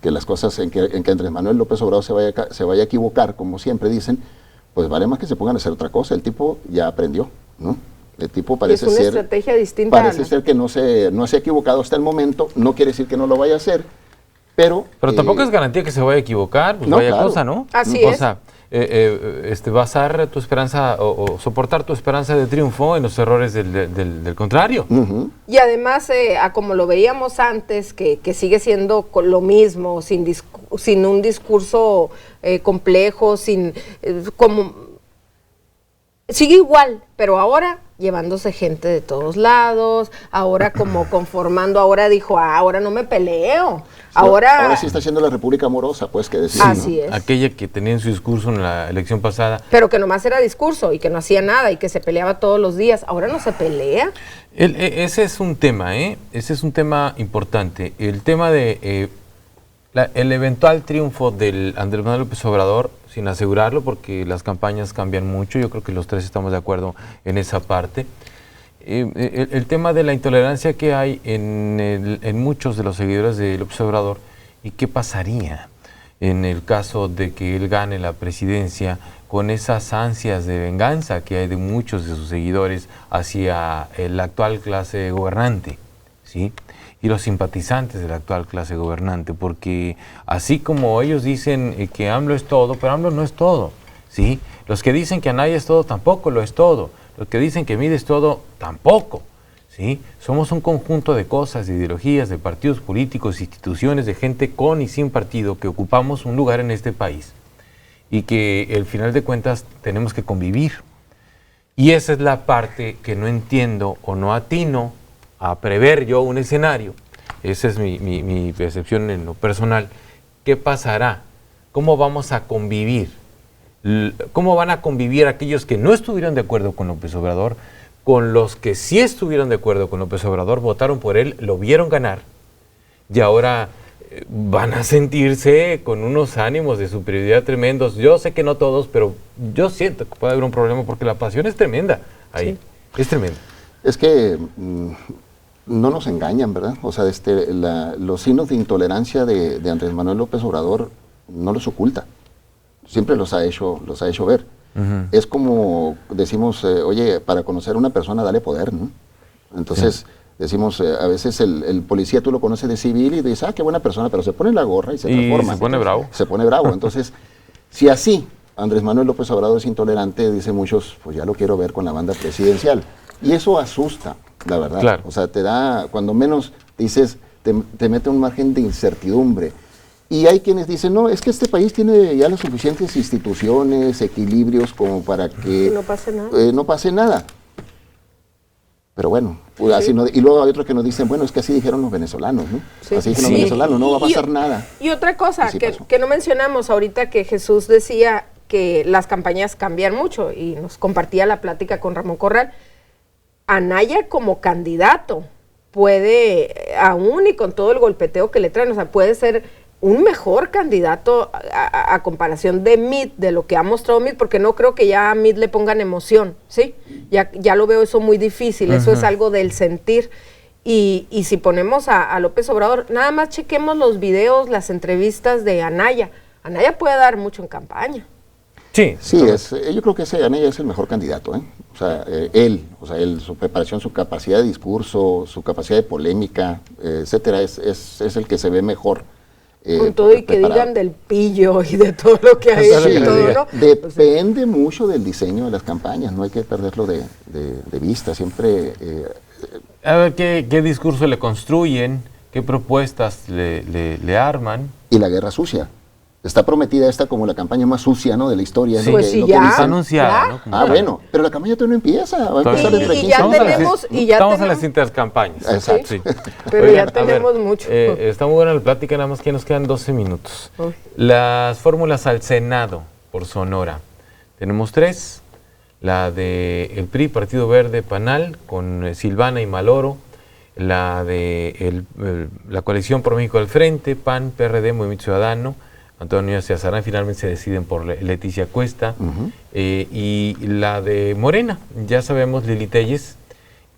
que las cosas, en que Andrés Manuel López Obrador se vaya a equivocar, como siempre dicen, pues vale más que se pongan a hacer otra cosa. El tipo ya aprendió, ¿no? El tipo parece ser... Es una estrategia distinta. Parece ser que no se ha equivocado hasta el momento, no quiere decir que no lo vaya a hacer, pero... Pero tampoco es garantía que se vaya a equivocar, pues no, vaya claro. cosa, ¿no? Así es. Basar tu esperanza o soportar tu esperanza de triunfo en los errores del contrario. Y además, como lo veíamos antes, que sigue siendo lo mismo, sin un discurso complejo, sigue igual, pero ahora llevándose gente de todos lados, ahora como conformando, ahora dijo, ahora no me peleo. Ahora sí está haciendo la República Amorosa, pues, que decir. Así es. Aquella que tenía en su discurso en la elección pasada. Pero que nomás era discurso y que no hacía nada y que se peleaba todos los días. Ahora no se pelea. Ese es un tema, ese es un tema importante. El tema de el eventual triunfo del Andrés Manuel López Obrador, sin asegurarlo, porque las campañas cambian mucho, yo creo que los tres estamos de acuerdo en esa parte. El tema de la intolerancia que hay en muchos de los seguidores de López Obrador, y qué pasaría en el caso de que él gane la presidencia con esas ansias de venganza que hay de muchos de sus seguidores hacia la actual clase gobernante, ¿sí? Y los simpatizantes de la actual clase gobernante, porque así como ellos dicen que AMLO es todo, pero AMLO no es todo, ¿sí? Los que dicen que Anaya es todo, tampoco lo es todo. Los que dicen que Mitt es todo, tampoco, ¿sí? Somos un conjunto de cosas, de ideologías, de partidos políticos, instituciones, de gente con y sin partido que ocupamos un lugar en este país y que al final de cuentas tenemos que convivir. Y esa es la parte que no entiendo o no atino a prever yo un escenario. Esa es mi percepción en lo personal. ¿Qué pasará? ¿Cómo vamos a convivir? ¿Cómo van a convivir aquellos que no estuvieron de acuerdo con López Obrador con los que sí estuvieron de acuerdo con López Obrador, votaron por él, lo vieron ganar y ahora van a sentirse con unos ánimos de superioridad tremendos? Yo sé que no todos, pero yo siento que puede haber un problema porque la pasión es tremenda ahí, sí. Es tremenda. Es que no nos engañan, ¿verdad? O sea, los signos de intolerancia de Andrés Manuel López Obrador no los oculta. Siempre los ha hecho ver. Es como decimos, oye, para conocer a una persona dale poder, ¿no? Entonces decimos, a veces el policía tú lo conoces de civil y dices, qué buena persona, pero se pone la gorra y se transforma. Se pone bravo. Se pone bravo. Entonces, Si así Andrés Manuel López Obrador es intolerante, dicen muchos, pues ya lo quiero ver con la banda presidencial. Y eso asusta, la verdad. Claro. O sea, te da, cuando menos dices, te mete un margen de incertidumbre. Y hay quienes dicen, no, es que este país tiene ya las suficientes instituciones, equilibrios como para que no pase nada. No pase nada. Pero bueno, pues, Sí. así no, y luego hay otros que nos dicen, bueno, es que así dijeron los venezolanos, ¿no? Sí. Así dijeron Sí. los venezolanos, no va a pasar nada. Y otra cosa Y sí que, pasó. que no mencionamos ahorita, que Jesús decía que las campañas cambian mucho y nos compartía la plática con Ramón Corral. Anaya como candidato puede, aún y con todo el golpeteo que le traen, o sea, puede ser un mejor candidato a comparación de Mitt, de lo que ha mostrado Mitt, porque no creo que ya a Mitt le pongan emoción, ¿sí? Ya lo veo eso muy difícil, eso es algo del sentir. Y si ponemos a López Obrador, nada más chequemos los videos, las entrevistas de Anaya. Anaya puede dar mucho en campaña. Sí. Sí, yo creo que Anaya es el mejor candidato, ¿eh? O sea, él, su preparación, su capacidad de discurso, su capacidad de polémica, etcétera, es el que se ve mejor. Con todo y que digan del pillo y de todo lo que ha hecho y todo, ¿no? Depende mucho del diseño de las campañas, no hay que perderlo de vista, siempre... A ver qué discurso le construyen, qué propuestas le arman. Y la guerra sucia. Está prometida esta como la campaña más sucia, ¿no?, de la historia. Sí, ¿no? pues Que, sí, lo que ya. dicen. Está anunciada, ¿Ya? ¿no? Ah, bueno, pero la campaña todavía no empieza, va a empezar dentro de Y 15 ya años. tenemos- y ya estamos en tenemos- las intercampañas. Exacto. Sí. Pero Oigan, ya a ver, tenemos mucho. Está muy buena la plática, nada más que nos quedan 12 minutos. Uy. Las fórmulas al Senado por Sonora. Tenemos 3. La de el PRI, Partido Verde, PANAL, con Silvana y Maloro. La de la coalición por México al Frente, PAN, PRD, Movimiento Ciudadano, Antonio Ciazarán, finalmente se deciden por Leticia Cuesta. Y la de Morena, ya sabemos, Lili Telles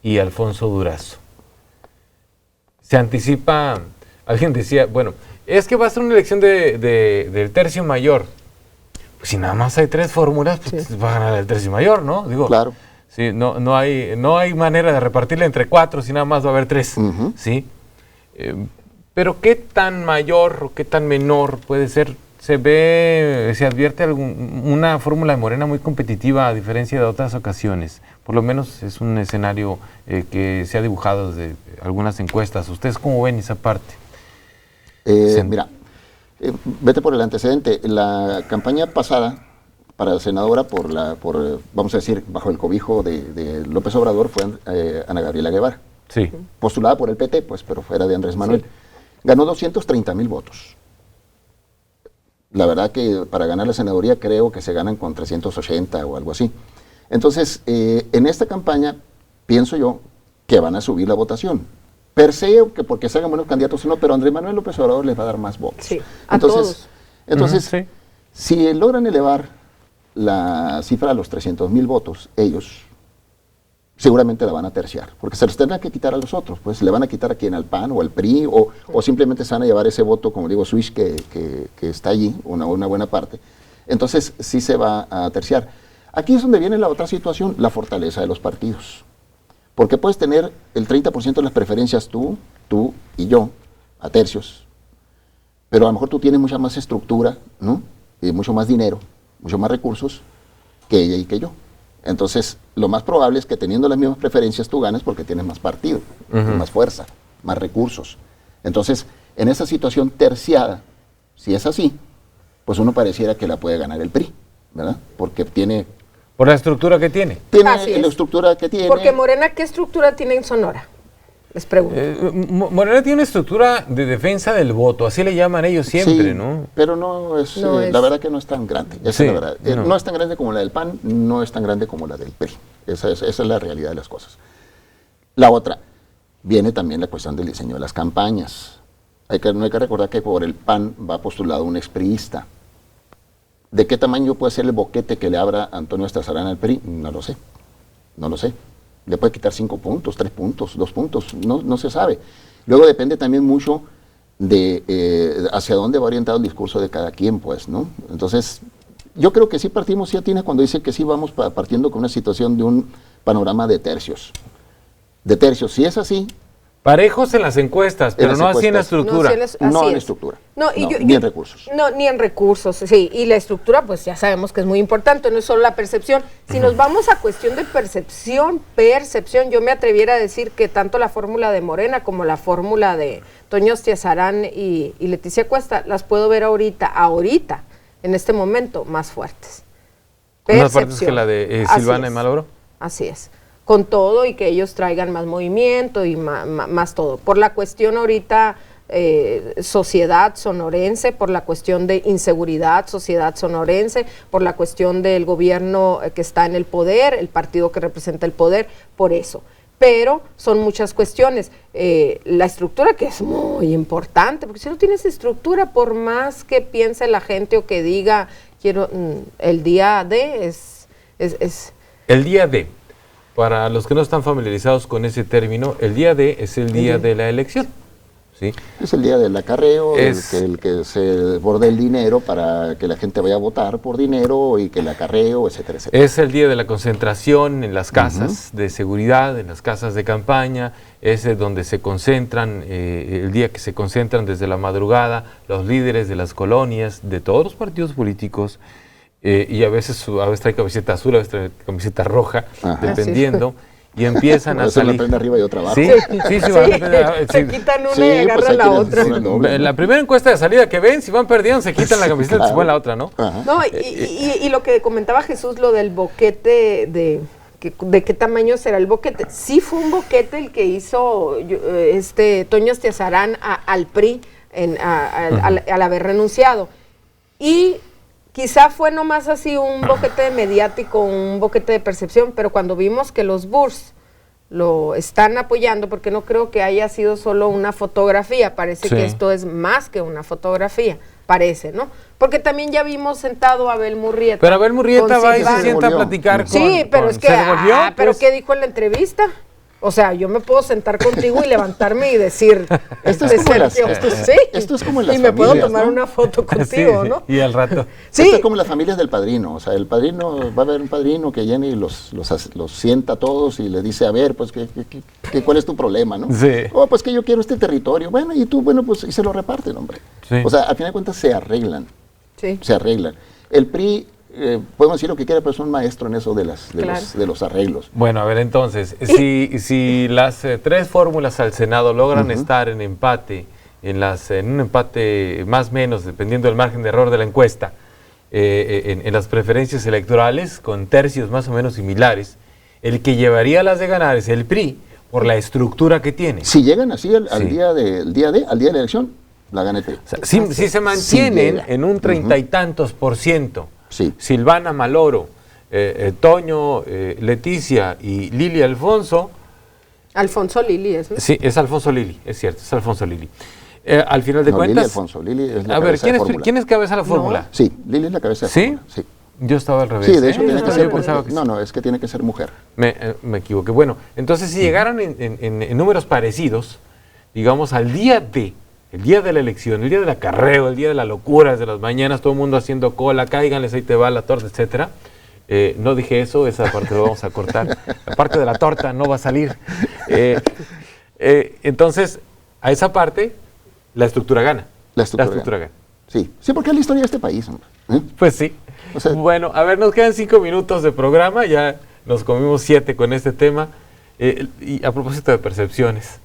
y Alfonso Durazo. Se anticipa, alguien decía, bueno, es que va a ser una elección del tercio mayor. Pues si nada más hay 3 fórmulas, pues Sí. va a ganar el tercio mayor, ¿no? Digo, Claro. sí, no hay manera de repartirla entre 4, si nada más va a haber 3, Ujú. ¿sí? Pero ¿qué tan mayor o qué tan menor puede ser? Se advierte una fórmula de Morena muy competitiva a diferencia de otras ocasiones. Por lo menos es un escenario que se ha dibujado desde algunas encuestas. ¿Ustedes cómo ven esa parte? Mira, vete por el antecedente. La campaña pasada para senadora vamos a decir, bajo el cobijo de López Obrador fue Ana Gabriela Guevara. Sí. Postulada por el PT, pues, pero fuera de Andrés Manuel. Ganó 230,000 votos. La verdad que para ganar la senaduría creo que se ganan con 380 o algo así. Entonces, en esta campaña, pienso yo que van a subir la votación. Per se, que porque se hagan buenos candidatos o no, pero Andrés Manuel López Obrador les va a dar más votos. Sí, a todos. Entonces, Sí. si logran elevar la cifra a los 300,000 votos, ellos seguramente la van a terciar, porque se los tendrán que quitar a los otros, pues le van a quitar a quien, al PAN o al PRI, o simplemente se van a llevar ese voto, como digo, Swish, que está allí, una buena parte. Entonces sí se va a terciar. Aquí es donde viene la otra situación, la fortaleza de los partidos. Porque puedes tener el 30% de las preferencias tú y yo, a tercios, pero a lo mejor tú tienes mucha más estructura, ¿no? Y mucho más dinero, mucho más recursos que ella y que yo. Entonces, lo más probable es que teniendo las mismas preferencias tú ganes porque tienes más partido, más fuerza, más recursos. Entonces, en esa situación terciada, si es así, pues uno pareciera que la puede ganar el PRI, ¿verdad? Porque tiene Por la estructura que tiene. Así es. la estructura que tiene. Porque Morena, ¿qué estructura tiene en Sonora? Les pregunto. Morena tiene una estructura de defensa del voto, así le llaman ellos siempre, Sí, ¿no? pero no es, No es. la verdad que no es tan grande. Esa Sí, es la verdad. no. No es tan grande como la del PAN, no es tan grande como la del PRI. Esa es la realidad de las cosas. La otra, viene también la cuestión del diseño de las campañas. No hay que recordar que por el PAN va postulado un expriista. ¿De qué tamaño puede ser el boquete que le abra Antonio Ciazarán al PRI? No lo sé. No lo sé. Le puede quitar 5 puntos, 3 puntos, 2 puntos, no se sabe. Luego depende también mucho de hacia dónde va orientado el discurso de cada quien, pues, ¿no? Entonces, yo creo que sí partimos, sí atinas cuando dice que sí vamos partiendo con una situación de un panorama de tercios. De tercios, si es así, Parejos en las encuestas, pero no así en la estructura. No en estructura. Ni en recursos. No, ni en recursos, sí. Y la estructura, pues ya sabemos que es muy importante, no es solo la percepción. Si nos vamos a cuestión de percepción, yo me atreviera a decir que tanto la fórmula de Morena como la fórmula de Toño Stiazarán y Leticia Cuesta, las puedo ver ahorita, en este momento, más fuertes. ¿Más fuertes que la de Silvana y Maloro? Así es. Con todo y que ellos traigan más movimiento y más todo. Por la cuestión ahorita sociedad sonorense, por la cuestión de inseguridad, sociedad sonorense, por la cuestión del gobierno que está en el poder, el partido que representa el poder, por eso. Pero son muchas cuestiones. La estructura, que es muy importante, porque si no tienes estructura, por más que piense la gente o que diga, quiero el día de, es... El día de. Para los que no están familiarizados con ese término, el día D es el día de la elección. ¿Sí? Es el día del acarreo, el que se borde el dinero para que la gente vaya a votar por dinero y que el acarreo, etcétera, etcétera. Es el día de la concentración en las casas de seguridad, en las casas de campaña, es donde se concentran, el día que se concentran desde la madrugada los líderes de las colonias, de todos los partidos políticos, y a veces trae camiseta azul, a veces trae camiseta roja, dependiendo, y empiezan a salir. Una prende arriba y otra abajo. Sí, se quitan una y agarran la otra. La primera encuesta de salida que ven, si van perdiendo, se quitan la camiseta y se ponen la otra, ¿no? No, y lo que comentaba Jesús, lo del boquete de qué tamaño será el boquete. Sí fue un boquete el que hizo Toño Stiazarán al PRI al haber renunciado. Y quizá fue nomás así un boquete mediático, un boquete de percepción, pero cuando vimos que los Burs lo están apoyando, porque no creo que haya sido solo una fotografía, parece que esto es más que una fotografía, parece, ¿no? Porque también ya vimos sentado a Abel Murrieta. Pero Abel Murrieta va y se sienta a platicar pero es que, pero ¿qué dijo en la entrevista? O sea, yo me puedo sentar contigo y levantarme y decir, esto es como en las familias, y me puedo tomar una foto contigo, ¿no? Y al rato. Sí. Esto es como las familias del padrino. O sea, el padrino, va a haber un padrino que viene y los sienta a todos y le dice, a ver, pues, ¿cuál es tu problema, no? Sí. Pues que yo quiero este territorio. Bueno, y tú, pues, y se lo reparten, hombre. Sí. O sea, al final de cuentas se arreglan. Sí. Se arreglan. El PRI... podemos decir lo que quiera, pero es un maestro en eso de los arreglos. Bueno, a ver, entonces, si las tres fórmulas al Senado logran estar en empate, en un empate más o menos, dependiendo del margen de error de la encuesta, en las preferencias electorales, con tercios más o menos similares, el que llevaría las de ganar es el PRI, por la estructura que tiene. Si llegan así al día de la elección, la gana el PRI. O sea, si se mantienen en un 30 y tantos %, sí. Silvana Maloro, Toño, Leticia y Lili Alfonso. Alfonso Lili, ¿es? Sí, es Alfonso Lili, es cierto, es Alfonso Lili. Al final de cuentas... Lili Alfonso, Lili es la cabeza de fórmula. ¿Quién es cabeza de la fórmula? Sí, Lili es la cabeza de fórmula. Sí. Yo estaba al revés. Sí, de hecho tiene que ser... es que tiene que ser mujer. Me equivoqué. Bueno, entonces si llegaran en números parecidos, digamos, al día de... El día de la elección, el día del acarreo, el día de la locura, de las mañanas, todo el mundo haciendo cola, cáiganles, ahí te va la torta, etcétera. No dije eso, esa parte lo vamos a cortar. La parte de la torta no va a salir. Entonces, a esa parte, la estructura gana. La estructura gana. Sí, porque es la historia de este país, hombre. Pues sí. O sea, bueno, a ver, nos quedan 5 minutos de programa, ya nos comimos 7 con este tema. Y a propósito de percepciones,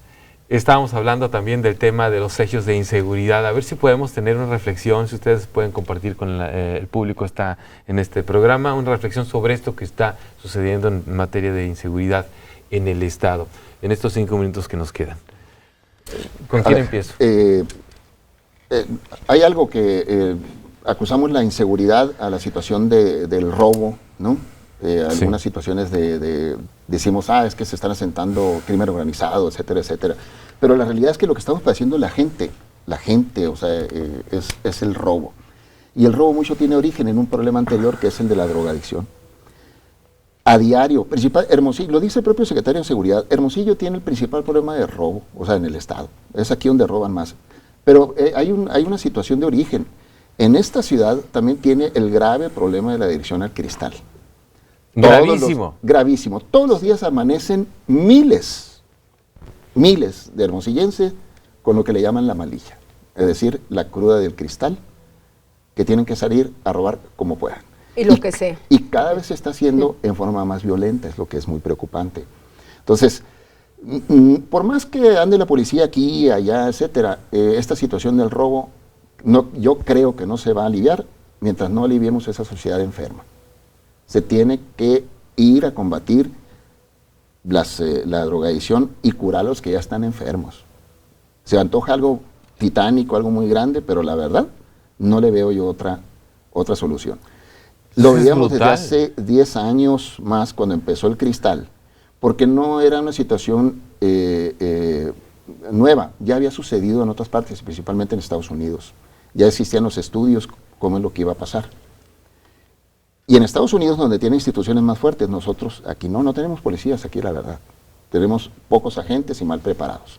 estábamos hablando también del tema de los sellos de inseguridad. A ver si podemos tener una reflexión, si ustedes pueden compartir con el público está en este programa, una reflexión sobre esto que está sucediendo en materia de inseguridad en el Estado, en estos 5 minutos que nos quedan. ¿Con quién empiezo? Hay algo que acusamos la inseguridad a la situación del robo, ¿no? Algunas situaciones decimos, es que se están asentando crimen organizado, etcétera, etcétera. Pero la realidad es que lo que estamos padeciendo la gente, o sea, es el robo. Y el robo mucho tiene origen en un problema anterior que es el de la drogadicción. A diario, Hermosillo, lo dice el propio secretario de Seguridad, Hermosillo tiene el principal problema de robo, o sea, en el Estado. Es aquí donde roban más. Pero hay una situación de origen. En esta ciudad también tiene el grave problema de la adicción al cristal. Gravísimo. Gravísimo. Todos los días amanecen miles miles de hermosillenses con lo que le llaman la malilla, es decir, la cruda del cristal, que tienen que salir a robar como puedan. Y lo que sea. Y cada vez se está haciendo en forma más violenta, es lo que es muy preocupante. Entonces, por más que ande la policía aquí, allá, etcétera, esta situación del robo, yo creo que no se va a aliviar mientras no aliviemos esa sociedad enferma. Se tiene que ir a combatir la drogadicción y curar a los que ya están enfermos. Se antoja algo titánico, algo muy grande, pero la verdad, no le veo yo otra solución. Lo veíamos desde hace 10 años más cuando empezó el cristal, porque no era una situación nueva, ya había sucedido en otras partes, principalmente en Estados Unidos. Ya existían los estudios, cómo es lo que iba a pasar. Y en Estados Unidos, donde tiene instituciones más fuertes, nosotros aquí no tenemos policías, aquí la verdad. Tenemos pocos agentes y mal preparados.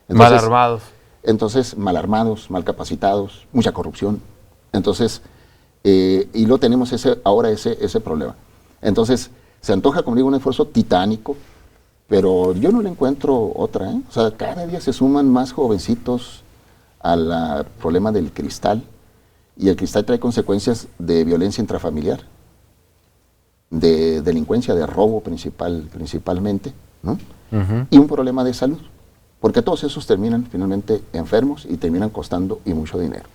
Entonces, mal armados. Entonces, mal armados, mal capacitados, mucha corrupción. Entonces, y lo tenemos ahora ese problema. Entonces, se antoja, como digo, un esfuerzo titánico, pero yo no le encuentro otra. O sea, cada día se suman más jovencitos al problema del cristal, y el cristal trae consecuencias de violencia intrafamiliar, de delincuencia, de robo principalmente, ¿no? Y un problema de salud, porque todos esos terminan finalmente enfermos y terminan costando y mucho dinero.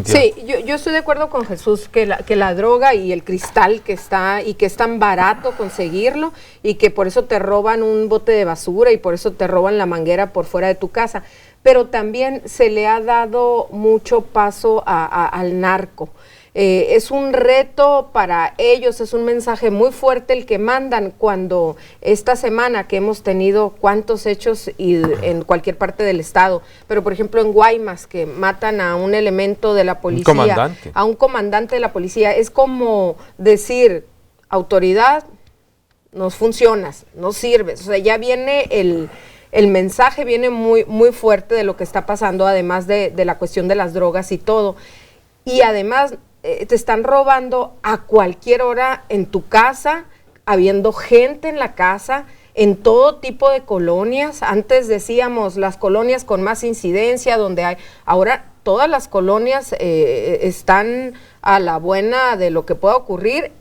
Sí, yo estoy de acuerdo con Jesús que la droga y el cristal que es tan barato conseguirlo y que por eso te roban un bote de basura y por eso te roban la manguera por fuera de tu casa, pero también se le ha dado mucho paso al narco. Es un reto para ellos, es un mensaje muy fuerte el que mandan cuando esta semana que hemos tenido cuantos hechos en cualquier parte del estado, pero por ejemplo en Guaymas que matan a un elemento de la policía, a un comandante de la policía, es como decir, autoridad, no funcionas, no sirves, o sea, ya viene el mensaje viene muy, muy fuerte de lo que está pasando, además de la cuestión de las drogas y todo, y además te están robando a cualquier hora en tu casa, habiendo gente en la casa, en todo tipo de colonias. Antes decíamos las colonias con más incidencia, donde hay, ahora todas las colonias están a la buena de lo que pueda ocurrir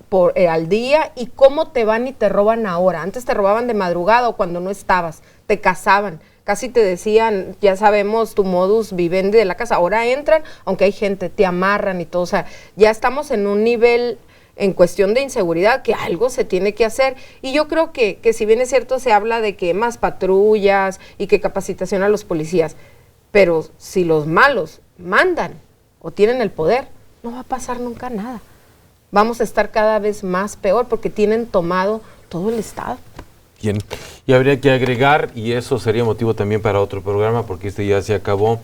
al día, y cómo te van y te roban ahora. Antes te robaban de madrugada o cuando no estabas, te cazaban. Casi te decían, ya sabemos tu modus vivendi de la casa, ahora entran, aunque hay gente, te amarran y todo, o sea, ya estamos en un nivel en cuestión de inseguridad que algo se tiene que hacer, y yo creo que si bien es cierto se habla de que más patrullas y que capacitación a los policías, pero si los malos mandan o tienen el poder, no va a pasar nunca nada, vamos a estar cada vez más peor porque tienen tomado todo el estado. Bien. Y habría que agregar, y eso sería motivo también para otro programa, porque este ya se acabó,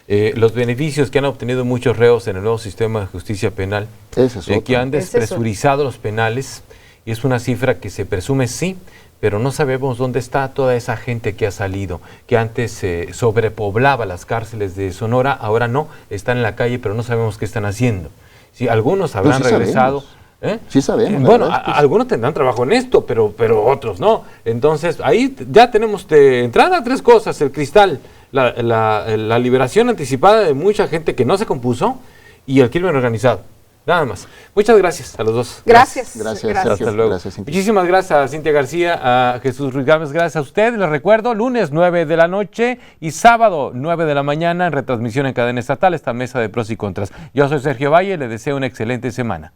los beneficios que han obtenido muchos reos en el nuevo sistema de justicia penal, que han despresurizado los penales, y es una cifra que se presume sí, pero no sabemos dónde está toda esa gente que ha salido, que antes sobrepoblaba las cárceles de Sonora, ahora no, están en la calle, pero no sabemos qué están haciendo. Sí, algunos habrán regresado. Sí sabemos. Bueno, algunos tendrán trabajo en esto, pero otros no. Entonces, ahí ya tenemos de entrada 3 cosas: el cristal, la liberación anticipada de mucha gente que no se compuso y el crimen organizado. Nada más. Muchas gracias a los dos. Gracias. Hasta luego. Gracias, muchísimas gracias a Cintia García, a Jesús Ruiz Gámez. Gracias a ustedes. Les recuerdo, lunes 9 de la noche y sábado 9 de la mañana en retransmisión en cadena estatal esta mesa de pros y contras. Yo soy Sergio Valle, le deseo una excelente semana.